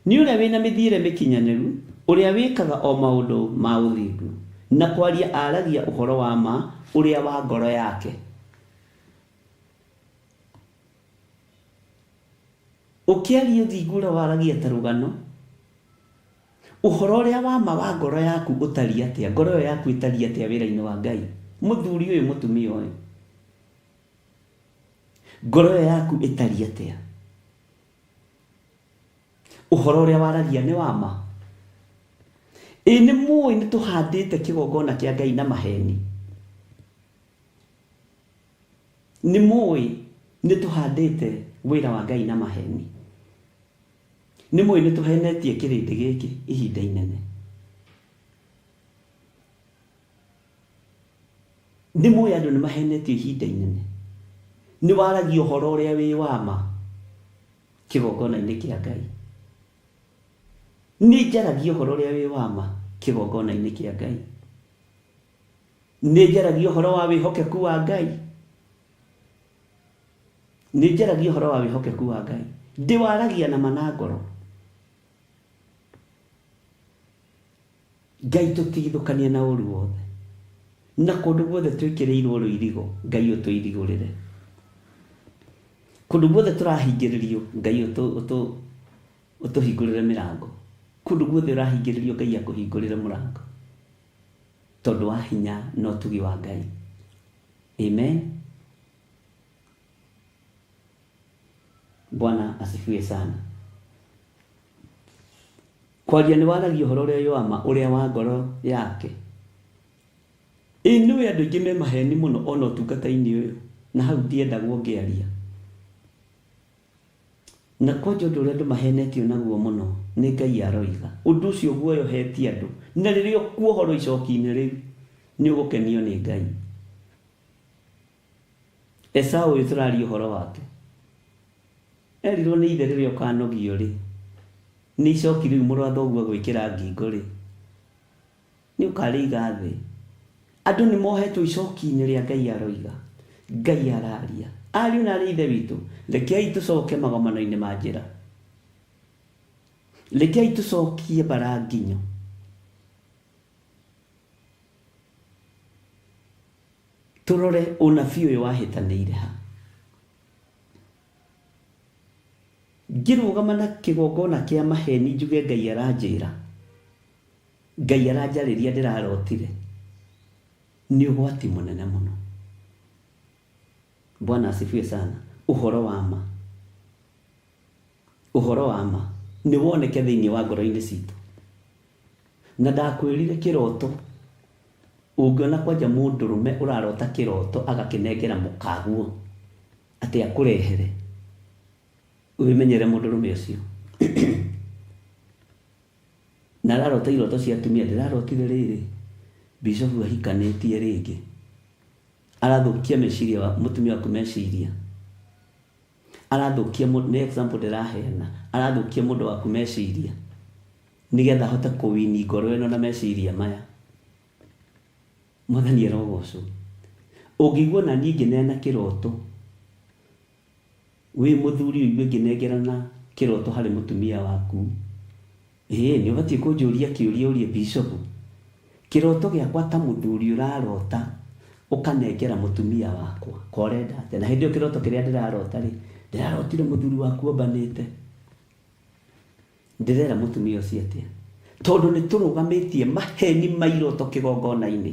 nĩ ũrĩa wĩna mĩthiĩre mĩkinyanĩru, ũrĩa wĩkaga o maũndũ ma ũthingu, na kwaria aragia ũhoro wa ma ũrĩa wa ngoro yake. Ũkĩaria ũthingu ũrĩa waragia ta rũgano, ũhoro ũrĩa wa ma wa ngoro yaku ũtariĩ atĩa, ngoro ĩyo yaku ĩtariĩ atĩa wĩra-inĩ wa Ngai, mũthuri ũyũ mũtumia ũyũ, ngoro ĩyo yaku ĩtariĩ atĩa? Ũhoro ũrĩa waragia nĩ wa ma? Nĩ mũĩ nĩ tũhandĩte kĩgongona kĩa Ngai na maheni? Nĩ mũĩ nĩ tũhandĩte wĩra wa Ngai na maheni? Nĩ mũĩ nĩ tũhenetie kĩrĩndĩ gĩkĩ ihinda inene? Nĩ mũĩ andũ nĩ mahenetio ihinda inene? Nĩ waragia ũhoro ũrĩa wĩ wa ma kĩgongona-inĩ kĩa Ngai? Nĩ njaragia ũhoro ũrĩa wĩ wa ma kĩgongona-inĩ kĩa Ngai? Nĩ njaragia ũhoro wa wĩhokeku wa Ngai? Nĩ njaragia ũhoro wa wĩhokeku wa Ngai? Ndĩwaragia na ma na ngoro? Ngai tũtigithũkanie na ũru wothe, na kũndũ guothe twĩkĩrĩirwo rũirigo, Ngai ũtũirigũrĩre. Kũndũ guothe tũrahingĩrĩrio, Ngai ũtũhingũrĩre mĩrango. Kũndũ guothe ũrahingĩrĩrio, Ngai akũhingũrĩre mũrango, tondũ wa hinya na ũtugi wa Ngai. Amen. Bwana asifiwe sana. Kwaria nĩ waragia ũhoro ũrĩa Yoama ũrĩa wa ngoro yake. Nĩwe andũ aingĩ me maheni mũno ona ũtungata-inĩ ũyũ, na hau ndiendagwo ngĩaria. Na kwanja ũndũ ũrĩa andũ mahenetio naguo mũno nĩ Ngai aroiga. Ũndũ ũcio guoyohetie andũ, na rĩrĩa ũkuohorwo icoki-inĩ rĩu nĩ ũgũkenio nĩ Ngai. Esaũ ũyũ tũraria ũhoro wake, erirwo nĩ ithe rĩrĩa ũkanogio rĩ, nĩ icoki rĩu mũrũ wa thoguo gwĩkĩra ngingo rĩ, nĩ ũkarĩiga thĩ. Andũ nĩ mohetwo icoki-inĩ rĩa Ngai aroiga. Ngai araria. Ariũ na arĩ ithe witũ, rekei tũcoke magomano-inĩ ma njĩra, rekei tũcokie baranginyo. Tũrore ũnabii ũyũ wahĩtanĩire ha. Ngĩrũgama na kĩgongona kĩa maheni njuge Ngai aranjĩra, Ngai aranjarĩria ndĩrarotire, nĩ ũgwati mũnene mũno. Bwana asifiwe sana. Ũhoro wa ma, ũhoro wa ma nĩ woneke thĩinĩ wa ngoro-inĩ citũ. Na ndakwĩrire kĩroto, ũngĩona kwanja mũndũrũme ũrarota kĩroto agakĩnengera mũkaguo atĩ akũrehere, wĩmenyere mũndũrũme ũcio. Na ararota iroto cia atumia, ndĩrarotire rĩrĩ, bishofu ahikanĩtie rĩngĩ, arathũkia meciria wa mũtumia waku meciria, arathũkia nĩ example ndĩraheana, arathũkia mũndũ waku meciria nĩgetha ahote kũwini ngoro ĩno na meciria maya. Mwathani arogocwo. Ũngĩigua na niĩ ngĩneana kĩroto, wĩ mũthuri ũigua ngĩnengerana kĩroto harĩ mũtumia waku, nĩ ũbatiĩ kũnjũria kĩũria ũrie bishofu, kĩroto gĩakwa ta mũthuri ũrarota ũkanengera mũtumia wakwa, korenda atĩa? Na hĩndĩ ĩyo kĩroto kĩrĩa ndĩrarota rĩ, ndĩrarotire mũthuri waku ombanĩte. Ndĩrera mũtumia ũcio atĩa? Tondũ nĩ tũrũgamĩtie maheni ma iroto kĩgongona-inĩ,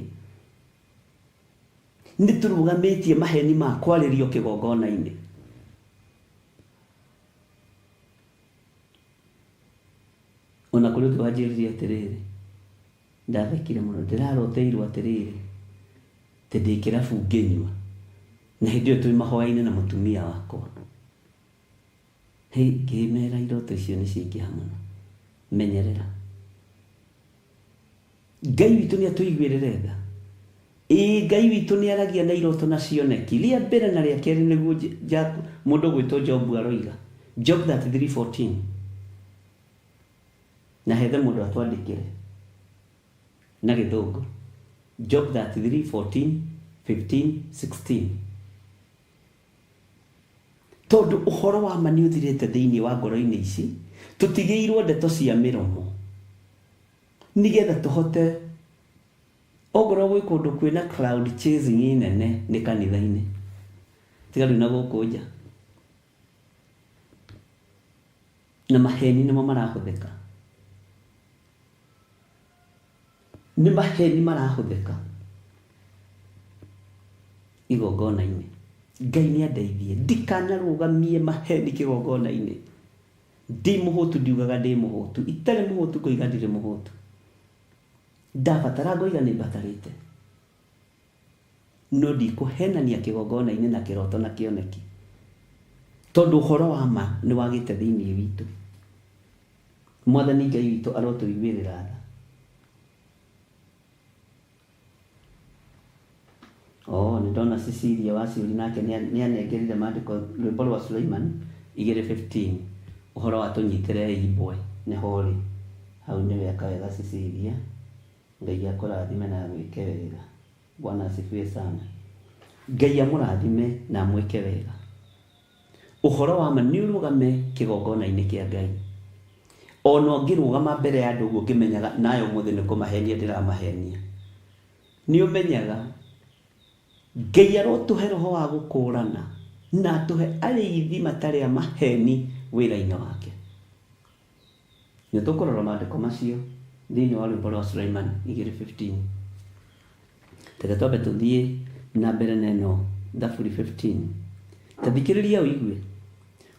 nĩ tũrũgamĩtie maheni ma kwarĩrio kĩgongona-inĩ. Ona kũrĩ ũngĩ wanjĩrĩria atĩrĩrĩ, ndathekire mũno, ndĩraroteirwo atĩrĩrĩ, tĩ ndĩ kĩrabu ngĩnyua, na hĩndĩ ĩyo twĩ mahoya-inĩ na mũtumia wakwa. Ngĩmera iroto icio nĩ ciingĩha mũno. Menyerera. Ngai witũ nĩ atũiguĩrĩre tha. Ngai witũ nĩ aragia na iroto na cioneki. Rĩa mbere na rĩa kerĩ nĩguo mũndũ gwĩtwo Job aroiga. Job 33:14. Na hethe mũndũ atwandĩkĩre na gĩthũngũ. Job 33:14, 15, 16. Tondũ ũhoro wa ma nĩ ũthirĩte thĩinĩ wa ngoro-inĩ ici, tũtigĩirwo ndeto cia mĩromo nĩgetha tũhote, ongorwo gwĩ kũndũ kwĩna crowd chasing nene nĩ kanitha-inĩ, tiga rĩu na gũkũ nja, na maheni nĩmo marahũthĩka, nĩ maheni marahũthĩka igongona-inĩ. Ngai nĩ andeithie ndikanarũgamie maheni kĩgongona-inĩ. Ndĩ mũhũtu ndiugaga ndĩ mũhũtu, itarĩ mũhũtu kũiga ndirĩ mũhũtu. Ndabatara ngoiga nĩ mbatarĩte, no ndikũhenania kĩgongona-inĩ na kĩroto na kĩoneki, tondũ ũhoro wa ma nĩ wagĩte thĩinĩ witũ. Mwathani Ngai witũ arotũiguĩrĩra tha. Nĩ ndona Cecilia Waciuri nake nĩ anengerire maandĩko rwĩmbo rwa Suleiman 2:15, ũhoro wa tũnyitĩre imbwe nĩ horĩ. Hau nĩ weka wega Cecilia, Ngai akũrathime na gwĩke wega. Bwana asifiwe sana. Ngai amũrathime na mwĩke wega. Ũhoro wa ma nĩ ũrũgame kĩgongona-inĩ kĩa Ngai. ono ngirugama mbere ya andu ngimenyaga nayo muthe ni kumahenia ndiramahenia ni umenyaga Ngai arotuhe roho wa gukurana na tuhe ariithi matari a maheni wira-ini wake ni tukurora maandiko macio thiini wa rwimbo rwa Suleiman 2:15 tete twambe tuthie na mbere neno Thaburi 15 tathikiriria uigue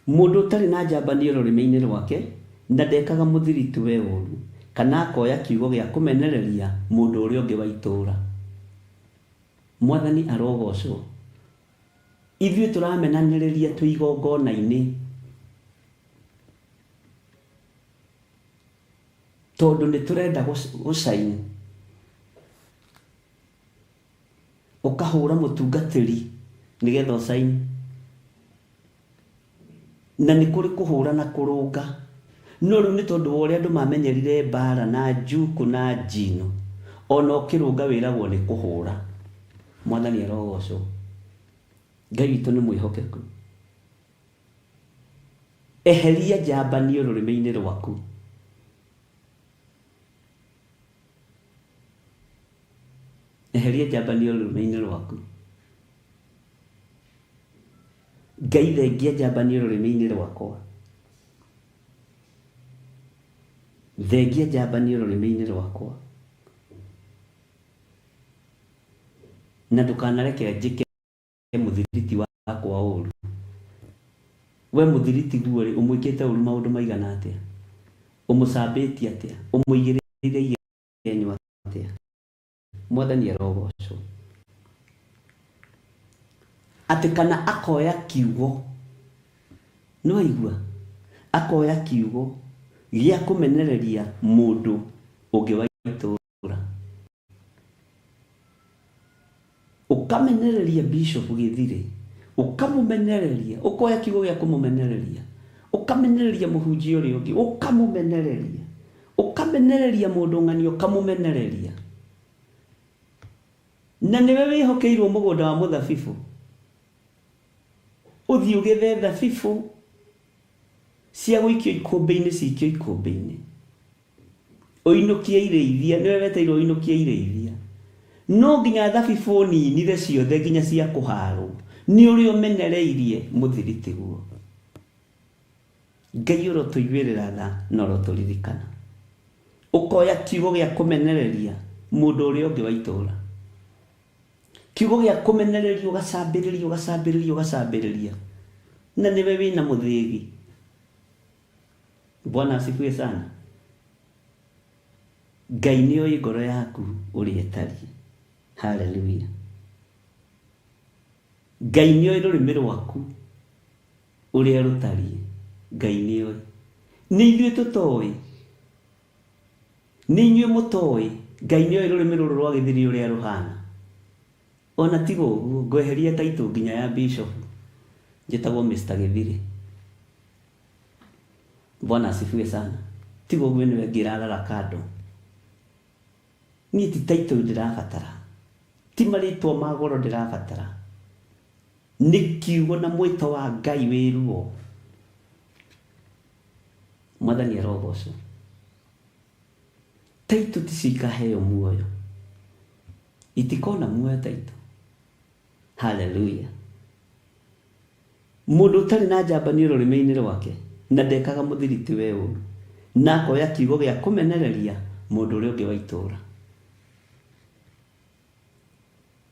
mundu utari na njambanio rurimi-ini rwake na ndekaga muthiritu we uru kana akoya kiugo gia kumenereria mundu uria ungi wa itura Mwathani arogocwo ithuĩ turamenanĩrĩria twĩ igongona-inĩ tondu nĩ turenda gũcaini ukahũra mũtungatĩri nĩgetha ũcaini na nĩ kũrĩ kũhũra na kũrũnga no rĩu nĩ tondũ wa ũrĩa andũ mamenyerire mbara na njuku na njino ona ũkĩrũnga wĩragwo nĩ kũhũra Mwathani arogocwo Ngai witũ nĩ mwĩhokeku eheria njambanio rũrĩmĩ-inĩ rwaku eheria njambanio rũrĩmĩ-inĩ rwaku Ngai thengia njambanio rũrĩmĩ-inĩ rwakwa thengia njambanio rũrĩmĩ-inĩ rwakwa na ndukanareke njike muthiriti wakwa uru we muthiriti guo umwikite uru maundu maigana atia umucambĩtie atia umũigĩrĩire igenyo atia Mwathani arogocwo ati kana akoya kiugo no igua akoya kiugo gia kumenereria mundu ungi wa itura ukamenereria bishop githire ukamumenereria ukoya kiugo gia kumumenereria ukamenereria muhunjia uria ungi ukamenereria mundu ng'ani ukamumenereria na niwe wihokeirwo mugunda wa muthabibu uthii ugithe thabibu cia guikio ikumbi-ini cikio ikumbi-ini uinukie ireithia niwe weteirwo uinukie ireithia no nginya thabibu ninire ciothe nginya cia kuharwo ni uri umenereirie muthiriti guo Ngai urotuiguirira tha na uroturirikana ukoya kiugo gia kumenereria mundu uria ungi wa itura kiugo gia kumenereria ugacambĩrĩria na niwe wina muthigi Bwana asifiwe sana Ngai nĩ oĩ ngoro yaku ũrĩa ĩtariĩ haleluya Ngai nĩ oĩ rũrĩmĩ rwaku ũrĩa rũtariĩ Ngai nĩ oĩ nĩ ithuĩ tũtoĩ nĩ inyuĩ mũtoĩ Ngai nĩ oĩ rũrĩmĩ rũrũ rwa gĩthiri ũrĩa rũhana ona tiga ũguo ngweheria taitũ nginya ya bishop njĩtagwo Mr. Githiri Bwana asifiwe sana tiga ũguo niwe ngĩrarara kando niĩ ti taitũ ndĩrabatara ti marĩtwa ma goro ndĩrabatara nĩ kiugo na mwĩto wa Ngai wĩruo Mwathani arogocwo taitũ ti cikaheo muoyo itikona muoyo taitũ haleluya mundu ũtarĩ na njambanio rũrĩmĩ-inĩ rwake na ndekaga muthiriti we ũru na akoya kiugo gia kumenereria mundu ũrĩa ũngĩ wa itura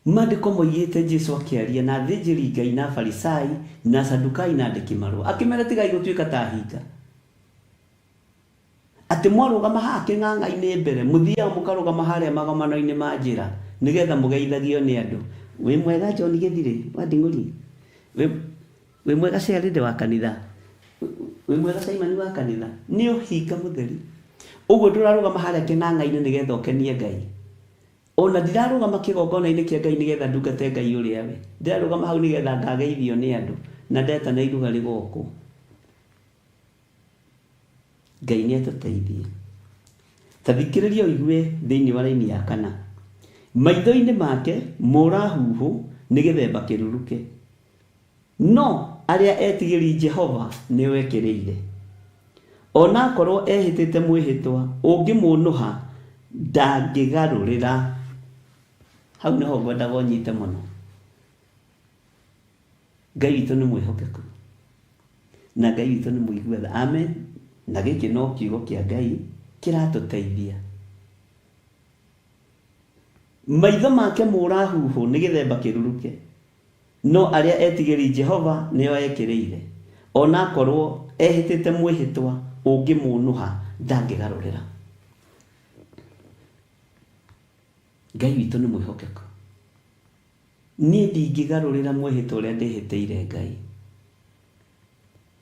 Maandĩko moigĩte Jesũ akĩaria na athĩnjĩri Ngai na Farisai na Sadukai na andĩki marũa akĩmera tigai gũtuĩka ta hinga atĩ mwarũgama haha kĩng'ang'a-inĩ mbere mũthiaga mũkarũgama harĩa magomano-inĩ ma njĩra nĩgetha mũgeithagio nĩ andũ wĩ mwega John Githiri wa Nding'uri wĩ mwega Sherinde wa kanitha wĩ mwega Simon wa kanitha nĩ ũhinga mũtheri ũguo ndũrarũgama harĩa kĩng'ang'a-inĩ nĩgetha ũkenie Ngai ona ndirarũgama kĩgongona-inĩ kĩa Ngai nĩgetha ndungate Ngai ũrĩa we ndirarũgama hau nĩgetha ngageithio nĩ andũ na ndeta na iruga rĩgokwo Ngai nĩ atũteithie tathikĩrĩria ũigue thĩinĩ wa raini ya 4 maitho-inĩ make mũrahuhu nĩ gĩthemba kĩruruke no arĩa etigĩri Jehova nĩ wekĩrĩire ona korwo ehitite mwihitwa ungimunuha ndangigarurira. Hau niho ngwendaga ũnyite mũno. Ngai witũ nĩ mwĩhokeku na Ngai witũ nĩ mũigua tha. Amen. Na gĩkĩ no kiugo kĩa Ngai kĩratũteithia. Maitho make mũrahuhwo nĩ gĩthemba kĩruruke, no arĩa etigĩri Jehova nĩo ekĩrĩire. Ona korwo ehĩtĩte mwĩhĩtwa ũngĩmũnuha ndangĩgarũrĩra. Ngai witũ nĩ mwĩhokeku. Niĩ ndingĩgarũrĩra mwĩhĩtwa ũrĩa ndĩhĩtĩire Ngai.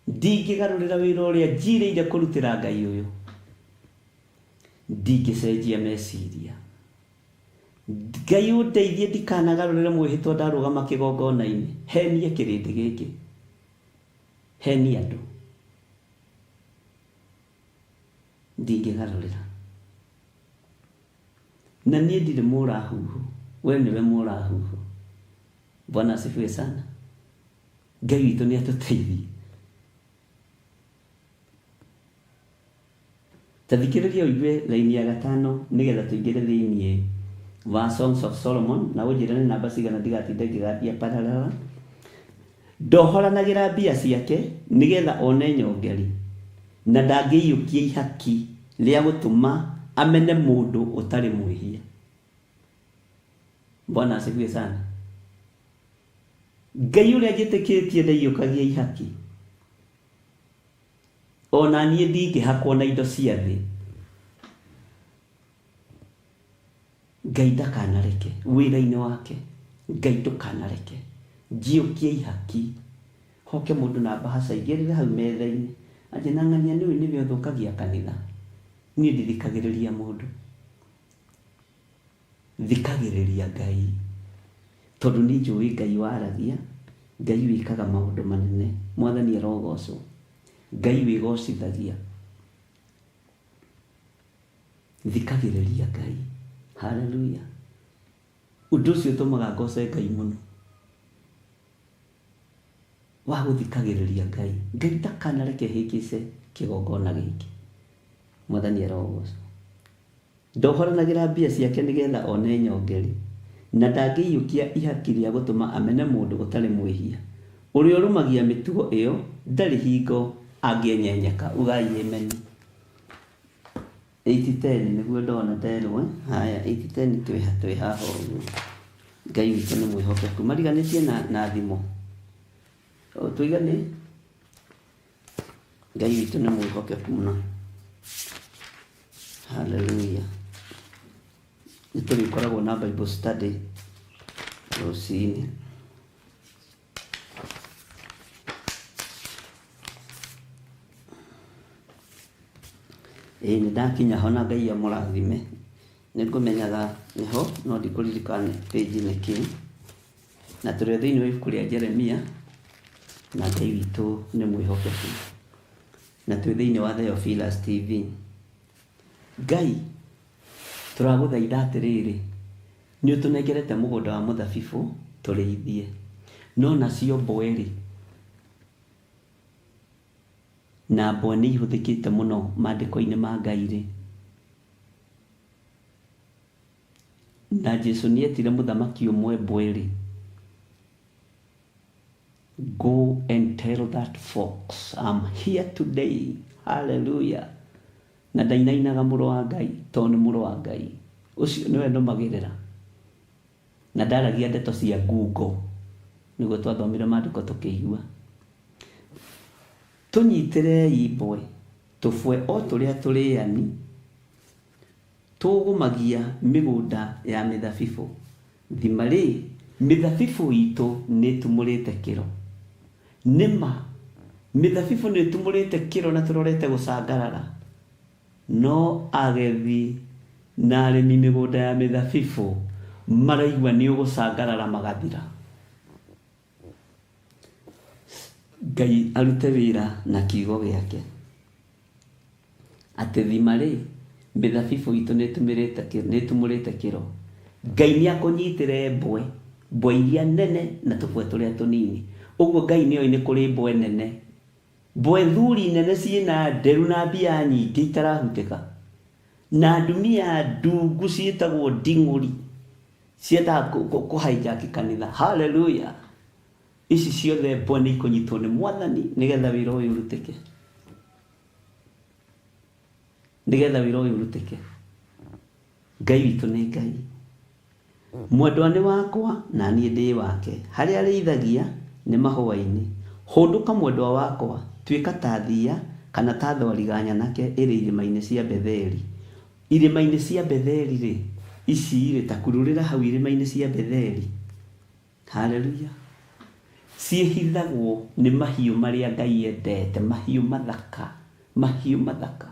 Ndingĩgarũrĩra wĩra ũrĩa njirĩire kũrutĩra Ngai ũyũ. Ndingĩcenjia meciria. Ngai ũndeithie ndikanagarũrĩre mwĩhĩtwa ndarũgama kĩgongona-inĩ. Henie kĩrĩndĩ gĩkĩ. Henie andũ. Ndingĩgarũrĩra. Na niĩ ndirĩ mũrahuhu. We nĩwe mũrahuhu. Bwana asifiwe sana. Ngai witũ nĩ atũteithie. Tathikĩrĩria ũigue raini ya 5 nĩgetha tũingĩre thĩiniĩ wa Songs of Solomon na ũnjĩre nĩ namba cigana ndigatinde ngĩgathia paralala. Ndohoranagĩra mbia ciake nĩgetha one nyongeri na ndangĩiyũkia ihaki rĩa gũtũma amene mũndũ ũtarĩ mwĩhia. Bwana asifiwe sana. Ngai ũrĩa njĩtĩkĩtie ndaiyũkagia ihaki. Ona niĩ ndingĩhakwo na indo cia thĩ. Ngai ndakanareke wĩra-inĩ wake. Ngai ndũkanareke njiyũkie ihaki. Hoke mũndũ na mbahaca igĩrĩre hau metha-inĩ anjĩ na ng'ania nĩwe nĩwe ũthũkagia kanitha. Niĩ ndithikagĩrĩria mũndũ. Thikagĩrĩria Ngai. Tondũ nĩ njũĩ Ngai waragia. Ngai wĩkaga maũndũ manene. Mwathani arogocwo. Ngai wĩgocithagia. Thikagĩrĩria Ngai. Haleluya. Ũndũ ũcio ũtũmaga ngoce Ngai mũno. Wa gũthikagĩrĩria Ngai. Ngai ndakanareke hĩngĩce kĩgongona gĩkĩ. Mwathani arogocwo. Ndohoranagĩra mbia ciake nĩgetha one nyongeri na ndangĩiyũkia ihaki rĩa gũtũma amene mũndũ ũtarĩ mwĩhia. Ũrĩa ũrũmagia mĩtugo ĩyo ndarĩ hingo angĩenyenyeka. Ugai amen. 8:10 nĩguo ndona nderwo. Haya 8:10 twĩ haha ũguo. Ngai witũ nĩ mwĩhokeku. Mariganĩtie na thimo. Tũigane. Ngai witũ nĩ mwĩhokeku mũno. Hallelujah. Nĩtũrĩkoragwo na Bible study rũcinĩ. Nĩ ndakinya ho na Ngai amũrathime. Nĩngũmenyaga nĩho no ndikũririkane page-inĩ kĩu. Na tũrĩ thĩinĩ wa ibuku rĩa Jeremia na Ngai witũ nĩ mwĩhokeku. Na tũrĩ thĩinĩ wa Theophilus TV. Ngai tũragũthaitha atĩrĩrĩ, nĩ ũtũnengerete mũgũnda wa mũthabibũ tũrĩithie, no nacio mboe-rĩ, na mboe nĩ ihũthĩkĩte mũno maandĩko-inĩ ma Ngai-rĩ. Na Jesũ nĩ etire mũthamaki ũmwe mboe-rĩ, go and tell that fox I'm here today. Hallelujah. Na ndainainaga mũrũ wa Ngai tondũ nĩ mũrũ wa Ngai. Ũcio nĩwe ndũmagĩrĩra. Na ndaragia ndeto cia ngungo nĩguo twathomire maandĩko tũkĩigua. Tũnyitĩrei mboe tũbwe o tũrĩa tũrĩani tũgũmagia mĩgũnda ya mĩthabibũ. Thima-rĩ, mĩthabibũ itũ nĩ tumũrĩte kĩro. Nĩma mĩthabibũ nĩ tumũrĩte kĩro na tũrorete gũcangarara. No agethi na arĩmi mĩgũnda ya mĩthabibũ maraigua nĩ ũgũcangarara magathira. Ngai arute wĩra na kiugo gĩake. Atĩ thima-rĩ, mĩthabibũ itũ nĩ tumũrĩte kĩro. Ngai nĩ akũnyitĩre mboe iria nene na tũbwe tũrĩa tũnini. Ũguo Ngai nĩoĩ nĩ kũrĩ mboe nene Mbwethuri nene ciĩna nderu na mbia nyingĩ itarahutĩka, na ndumia ndungu ciĩtagwo nding'ũri ciendaga kũhijack kanitha. Hallelujah. Ici ciothe mbwe nĩ ikũnyitwo nĩ Mwathani nĩgetha wĩra ũyũ ũrutĩke, nĩgetha wĩra ũyũ ũrutĩke. Ngai witũ nĩ Ngai. Mwendwa nĩ wakwa na niĩ ndĩ wake, harĩa arĩithagia nĩ mahũa-inĩ. Hũndũka mwendwa wakwa, tuĩka ta thia kana ta thwariga nyanake ĩrĩ irĩma-inĩ cia Betheli. Irĩma-inĩ cia Betheli rĩ, ici rĩ ta kururĩra hau irĩma-inĩ cia Betheli. Hallelujah. Ciĩhithagwo nĩ mahiũ marĩa Ngai endete, mahiũ mathaka, mahiũ mathaka.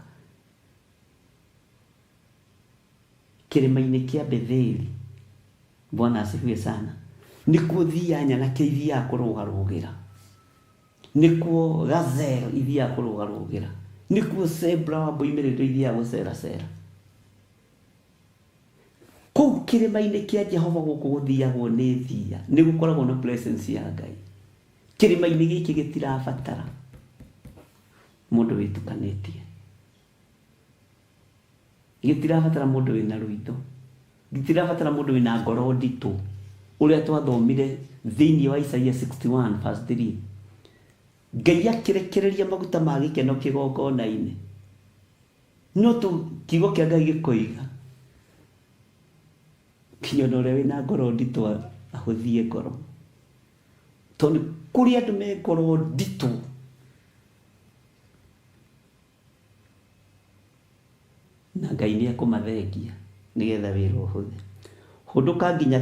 Kĩrĩma-inĩ kĩa Betheli, Bwana asifiwe sana, nĩkuo thia nyanake ithiaga kũrũgarũgĩra, nĩkuo gazelle ithiaga kũrũgarũgĩra, nĩkuo zebra wa mboimĩrĩro ithiaga gũceracera. Kũu kĩrĩma-inĩ kĩa Jehova gũkũ gũthiagwo nĩ thia, nĩ gũkoragwo na presence ya Ngai. Kĩrĩma-inĩ gĩkĩ gĩtirabatara mũndũ wĩtukanĩtie, gĩtirabatara mũndũ wĩna rũitho, gĩtirabatara mũndũ wĩna ngoro nditũ, ũrĩa twathomire thĩinĩ wa Isaia 61 verse 3. Ngai akĩrekereria maguta ma gĩkeno kĩgongona-inĩ, no kiugo kĩa Ngai gĩkoiga kinyona ũrĩa wĩna ngoro nditũ ahũthie ngoro, tondũ kũrĩ andũ me ngoro nditũ na Ngai nĩ ekũmathengia nĩgetha wĩra ũhũthe. Hũndũka nginya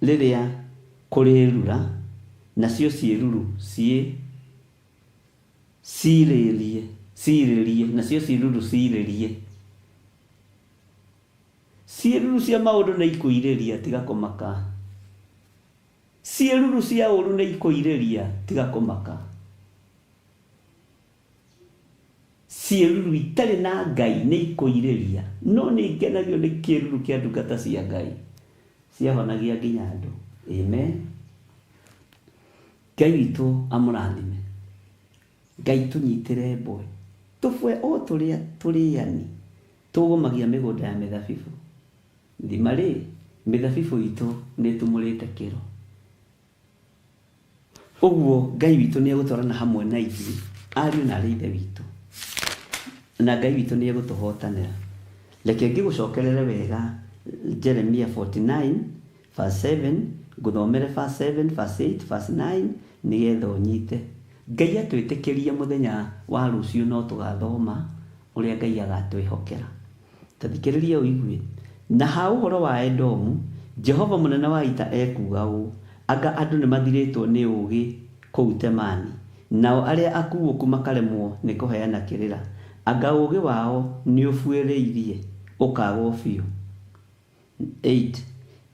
rĩrĩa kũrĩrura, nacio ciĩruru cirĩrie, nacio ciĩruru cirĩrie. Ciĩruru cia maũndũ nĩ ikũirĩria, tiga kũmaka. Ciĩruru cia ũru nĩ ikũirĩria, tiga kũmaka. Ciĩruru itarĩ na Ngai nĩ ikũirĩria, no nĩ ngenagio nĩ kĩruru kĩa ndungata cia Ngai, ciahonagia nginya andũ. Amen. Ngai witũ amũrathime. Ngai tũnyitĩre mbwe, tũbwe o tũrĩa tũrĩani tũgũmagia mĩgũnda ya mĩthabibũ. Thima rĩ, mĩthabibũ itũ nĩ ĩtumũrĩte kĩro. Ũguo Ngai witũ nĩ egũtwarana hamwe na ithuĩ, ariũ na arĩ ithe witũ, na Ngai witũ nĩ egũtũhotanĩra. Reke ngĩgũcokerere wega Jeremia 49 verse 7, ngũthomere verse 7, verse 8, verse 9 nĩgetha ũnyite. Ngai atwĩtĩkĩrie mũthenya wa rũciũ no tũgathoma ũrĩa Ngai agatwĩhokera. Tathikĩrĩria ũigue. Na ha ũhoro wa Edomu, Jehova mũnene wa ita ekuga ũũ: anga andũ nĩ mathirĩtwo nĩ ũũgĩ kũu Temani, nao arĩa akuũku makaremwo nĩ kũheana kĩrĩra. Anga ũũgĩ wao nĩ ũbuĩrĩirie ũkagwo biũ. 8.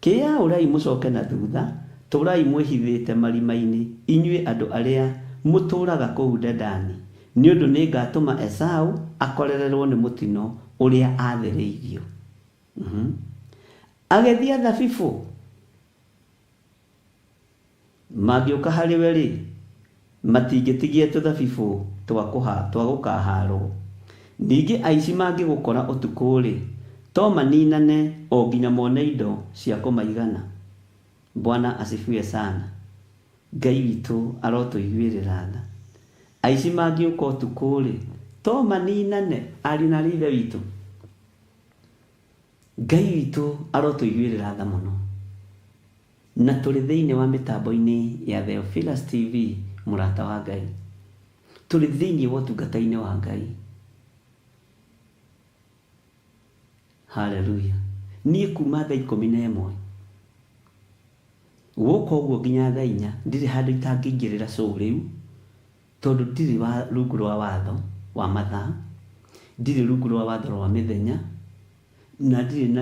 Kĩyaũrai mũcoke na thutha, tũrai mwĩhithĩte marima-inĩ, inyuĩ andũ arĩa mũtũũraga kũu Dedani, nĩ ũndũ nĩ ngatũma Esau akorererwo nĩ mũtino ũrĩa athĩrĩirio. Agethia thabibũ mangĩũka harĩ we rĩ, matingĩtigie tũthabibũ twa gũkaharwo. Ningĩ aici mangĩgũkora ũtukũ rĩ, to maninane o nginya mone indo cia kũmaigana. Bwana asifiwe sana. Ngai witũ arotũiguĩrĩra tha. Aici mangĩũka ũtukũ rĩ, to maninane, ariũ na ithe witũ. Ngai witũ arotũiguĩrĩra tha mũno. Na tũrĩ thĩinĩ wa mĩtambo-inĩ ya Theophilus TV, mũrata wa Ngai. Tũrĩ thĩinĩ wa ũtungata-inĩ wa Ngai. Hallelujah. Niĩ kuma thaa 11 gũka ũguo nginya thaa 4 ndirĩ handũ itangĩingĩrĩra show rĩu, tondũ ndirĩ rungu rwa watho wa mathaa, ndirĩ rungu rwa watho wa mĩthenya, na ndirĩ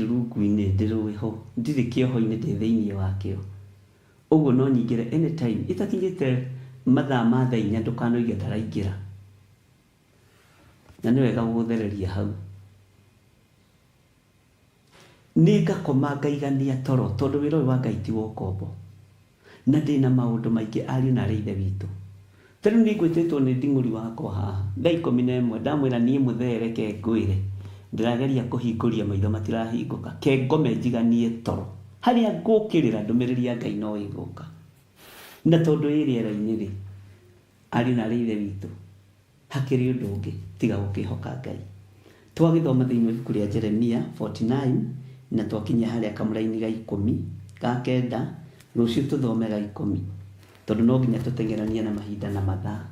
rungu-inĩ ndĩrĩ ho, ndirĩ kĩoho-inĩ ndĩ thĩinĩ wakĩo. Ũguo no nyingĩre anytime itakinyĩte mathaa ma thaa 4, ndũkanoige ndaraingĩra, na nĩ wega gũthereria hau. Nĩ ngakoma ngaigania toro, tondũ wĩra ũyũ wa Ngai ti wa ũkombo, na ndĩna maũndũ maingĩ ariũ na arĩ ithe witũ. Tero ni gwĩtĩtwo nĩ nding'ũri wakwa haha thaa 11 ndamwĩra niĩ mũthere ke ngwĩre ndĩrageria kũhingũria maitho matirahingũka ke ngome njiganie toro harĩa ngũkĩrĩra ndũmĩrĩri ya Ngai no ĩgũka na tondũ ĩrĩera-inĩ rĩ ari na ithe witũ hakĩrĩ ũndũ ũngĩ tiga gũkĩhoka Ngai. Twagĩthoma thĩinĩ wa ibuku rĩa Jeremia 49 na twakinya harĩa kamũra-inĩ ga 10 ga 9 rũciũ tũthome ga 10 tondũ no nginya tũtengerania na mahinda na mathaa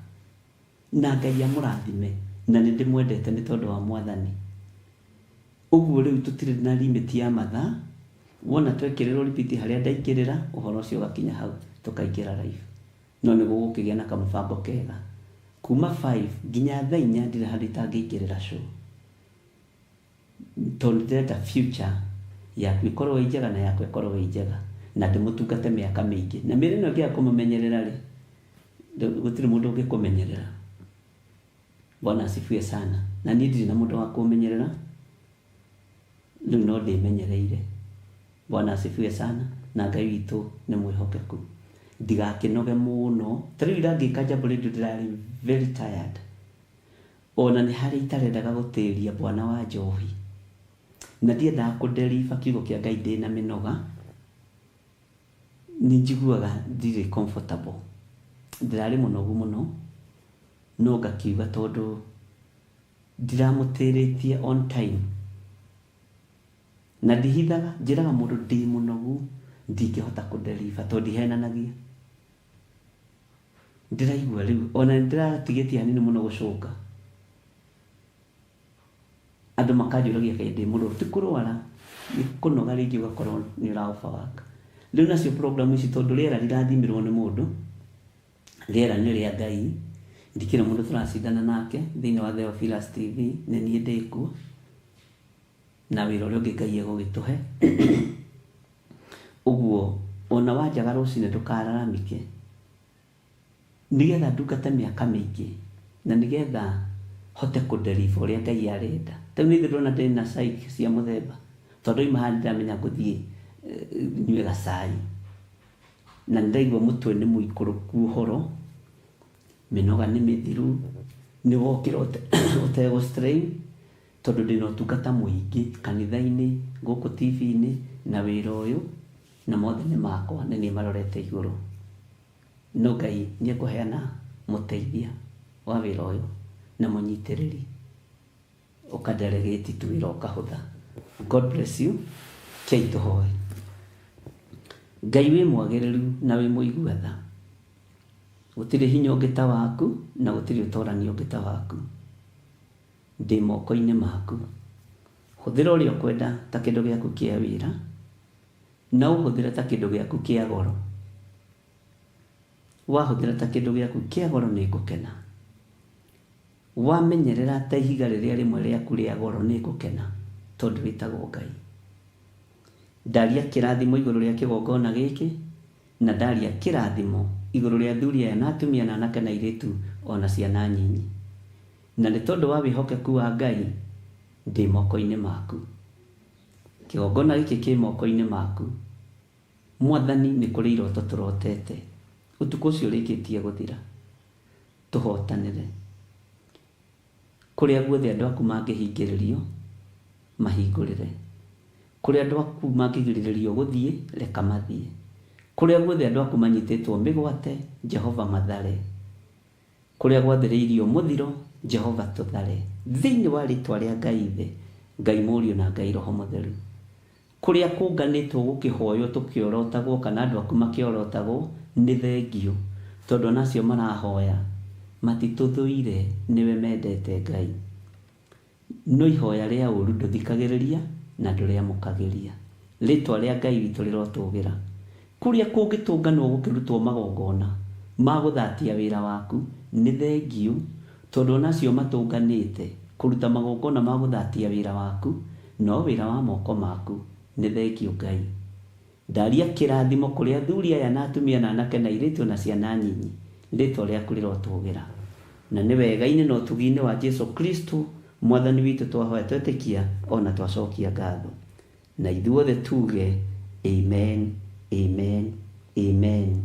na Ngai amũrathime na nĩ ndĩmwendete nĩ tondũ wa Mwathani. Ũguo rĩu tũtirĩ na limit ya mathaa, wona twekĩrĩrwo repeat harĩa ndaingĩrĩra ũhoro ũcio ũgakinya hau tũkaingĩra live. No nĩ gũgũkĩgĩa na kamũbango kega kuma 5 nginya thaa 4 ndirĩ handũ itangĩingĩrĩra show tondũ ndĩrenda future yaku ĩkorwo ĩ njega na yakwa ĩkorwo ĩ njega na ndĩmũtungate mĩaka mĩingĩ na mĩrĩ ĩno ĩngĩaga kũmũmenyerera rĩ gũtirĩ mũndũ ũngĩkũmenyerera. Bwana asifiwe sana. Na niĩ ndirĩ na mũndũ wa kũmenyerera rĩu no ndĩmenyereire. Bwana asifiwe sana. Na Ngai witũ nĩ mwĩhokeku ndigakĩnoge mũno. Tarĩu ndangĩka jambo rĩndũ ndĩrarĩ very tired ona nĩ harĩ itarendaga gũtĩria bwana wa njohi na ndiendaga kũdeliver kiugo kĩa Ngai ndĩ na mĩnoga. Nĩ njiguaga ndirĩ comfortable ndĩrarĩ mũnogu mũno no ngakiuga tondũ ndiramũtĩrĩtie on time na ndihithaga njĩraga mũndũ ndĩ mũnogu ndingĩhota kũdeliver tondũ ndihenanagia. Ndĩraigua rĩu ona ndĩratigĩtie hanini mũno gũcoka andũ makanjũragia kaĩ ndĩ mũrũaru ti kũrwara nĩ kũnoga rĩngĩ ũgakorwo nĩ ũraoverwork. Rĩu nacio program ici tondũ rĩera rĩrathimirwo nĩ mũndũ rĩera nĩ rĩa Ngai ndikĩra mũndũ tũracindana nake thĩinĩ wa Theophilus TV nĩ niĩ ndĩkuo na wĩra ũrĩa ũngĩ Ngai egũgĩtũhe. Ũguo ona wanjaga rũcinĩ ndũkararamike nĩgetha ndungate mĩaka mĩingĩ na nĩgetha hote kũdeliver ũrĩa Ngai arenda. Tau nĩ ndĩrona ndĩ na psyche cia mũthemba tondũ ima handũ ndamenya ngũthiĩ nyue gacai na ndaigua mũtwe nĩ mũikũrũku ũhoro mĩnoga nĩ mĩthiru nĩ wokĩra ũtegũ strain tondũ ndĩna ũtungata mũingĩ kanitha-inĩ gũkũ TV-inĩ na wĩra ũyũ na mothe nĩ makwa na nĩ marorete igũrũ. No Ngai nĩ ekũheana mũteithia wa wĩra ũyũ na mũnyitĩrĩri ũkadelegate tu wĩra ũkahũtha. God bless you. Kei tũhoe. Ngai wĩ mwagĩrĩru na wĩ mũigua tha. Gũtirĩ hinya ũngĩ ta waku na gũtirĩ ũtoranio ũngĩ ta waku. Ndĩ moko-inĩ maku. Hũthĩra ũrĩa ũkwenda ta kĩndũ gĩaku kĩa wĩra na ũhũthĩre ta kĩndũ gĩaku kĩa goro. Wahũthĩra ta kĩndũ gĩaku kĩa goro nĩ ngũkena. Wamenyerera ta ihiga rĩrĩa rĩmwe rĩaku rĩa goro nĩ ngũkena tondũ wĩtagwo Ngai. Ndaria kĩrathimo igũrũ rĩa kĩgongona gĩkĩ na ndaria kĩrathimo igũrũ rĩa athuri aya na atumia na anake na airĩtu ona ciana nyinyi. Na nĩ tondũ wa wĩhokeku wa Ngai ndĩ moko-inĩ maku. Kĩgongona gĩkĩ kĩ moko-inĩ maku. Mwathani nĩ kũrĩ iroto tũrotete ũtukũ ũcio ũrĩkĩtie gũthira tũhotanĩre. Kũrĩa guothe andũ aku mangĩhingĩrĩrio mahingũrĩre. Kũrĩa andũ aku mangĩgirĩrĩrio gũthiĩ reka mathiĩ. Kũrĩa guothe andũ aku manyitĩtwo mĩgwate Jehova mathare. Kũrĩa gwathĩrĩirio mũthiro Jehova tũthare thĩinĩ wa rĩtwa rĩa Ngai Ithe, Ngai Mũriũ na Ngai Roho Mũtheru. Kũrĩa kũnganĩtwo gũkĩhoywo tũkĩorotagwo kana andũ aku makĩorotagwo nĩ thengio tondũ nacio marahoya matitũthũire nĩwe mendete Ngai. No ihoya rĩa ũru ndũthikagĩrĩria na ndũrĩamũkagĩria. Rĩtwa rĩa Ngai witũ rĩrotũgĩra. Kũrĩa kũngĩtũnganwo gũkĩrutwo magongona ma gũthatia wĩra waku nĩ thengio tondũ nacio matũnganĩte kũruta magongona ma gũthatia wĩra waku no wĩra wa moko maku nĩ thengio Ngai. Ndaria kĩrathimo kũrĩ athuri aya na atumia na anake na airĩtu na ciana nyinyi. Rĩtwa rĩaku rĩrotũgĩra na nĩ wega-inĩ na ũtugi-inĩ wa Jesu Kristo Mwathani witũ twahoya twetĩkia ona twacokia ngatho na ithuothe tuge amen, amen, amen.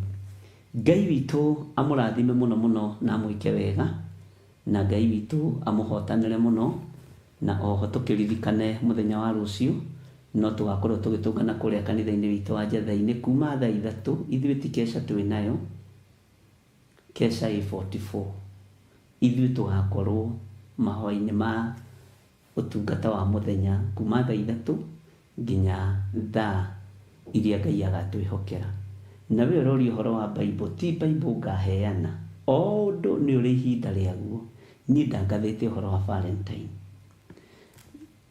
Ngai witũ amũrathime mũno mũno na amwĩke wega, na Ngai witũ amũhotanĩre mũno, na oho tũkĩririkane mũthenya wa rũciũ no tũgakorwo tũgĩtũngana kũrĩa kanitha-inĩ witũ wa Njathai-inĩ kuma thaa 3. Ithuĩ ti kesha twĩ nayo, kesha A44. Ithuĩ tũgakorwo mahoya-inĩ ma ũtungata wa mũthenya kuma thaa 3 nginya thaa iria Ngai agatwĩhokera. Na we ũroria ũhoro wa Bible, ti Bible ngaheana, o ũndũ nĩ ũrĩ ihinda rĩaguo. Niĩ ndangathĩte ũhoro wa Valentine.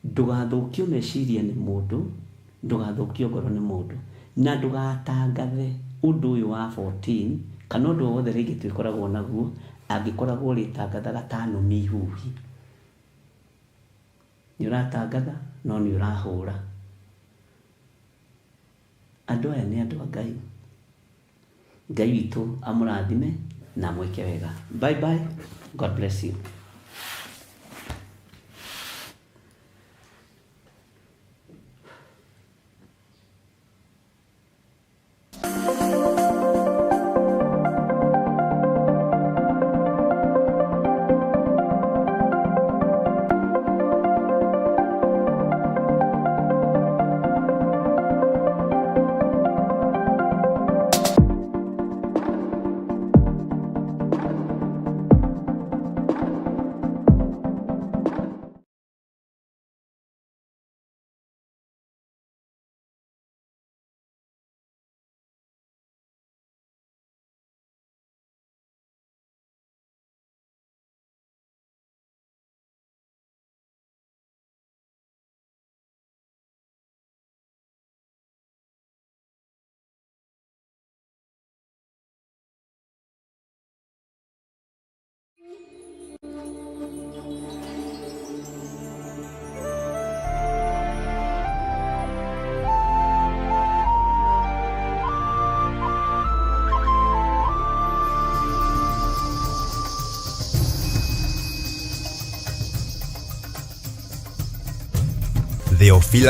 Ndũgathũkio meciria nĩ mũndũ, ndũgathũkio ngoro nĩ mũndũ, na ndũgatangathe ũndũ ũyũ wa 14 kana ũndũ wothe rĩngĩ twĩkoragwo naguo angĩkoragwo rĩtangathaga ta nũmi ihuhi. Nĩ ũratangatha no nĩ ũrahũra. Andũ aya nĩ andũ a Ngai. Ngai witũ amũrathime na amwĩke wega. Bye bye. God bless you. Theophilus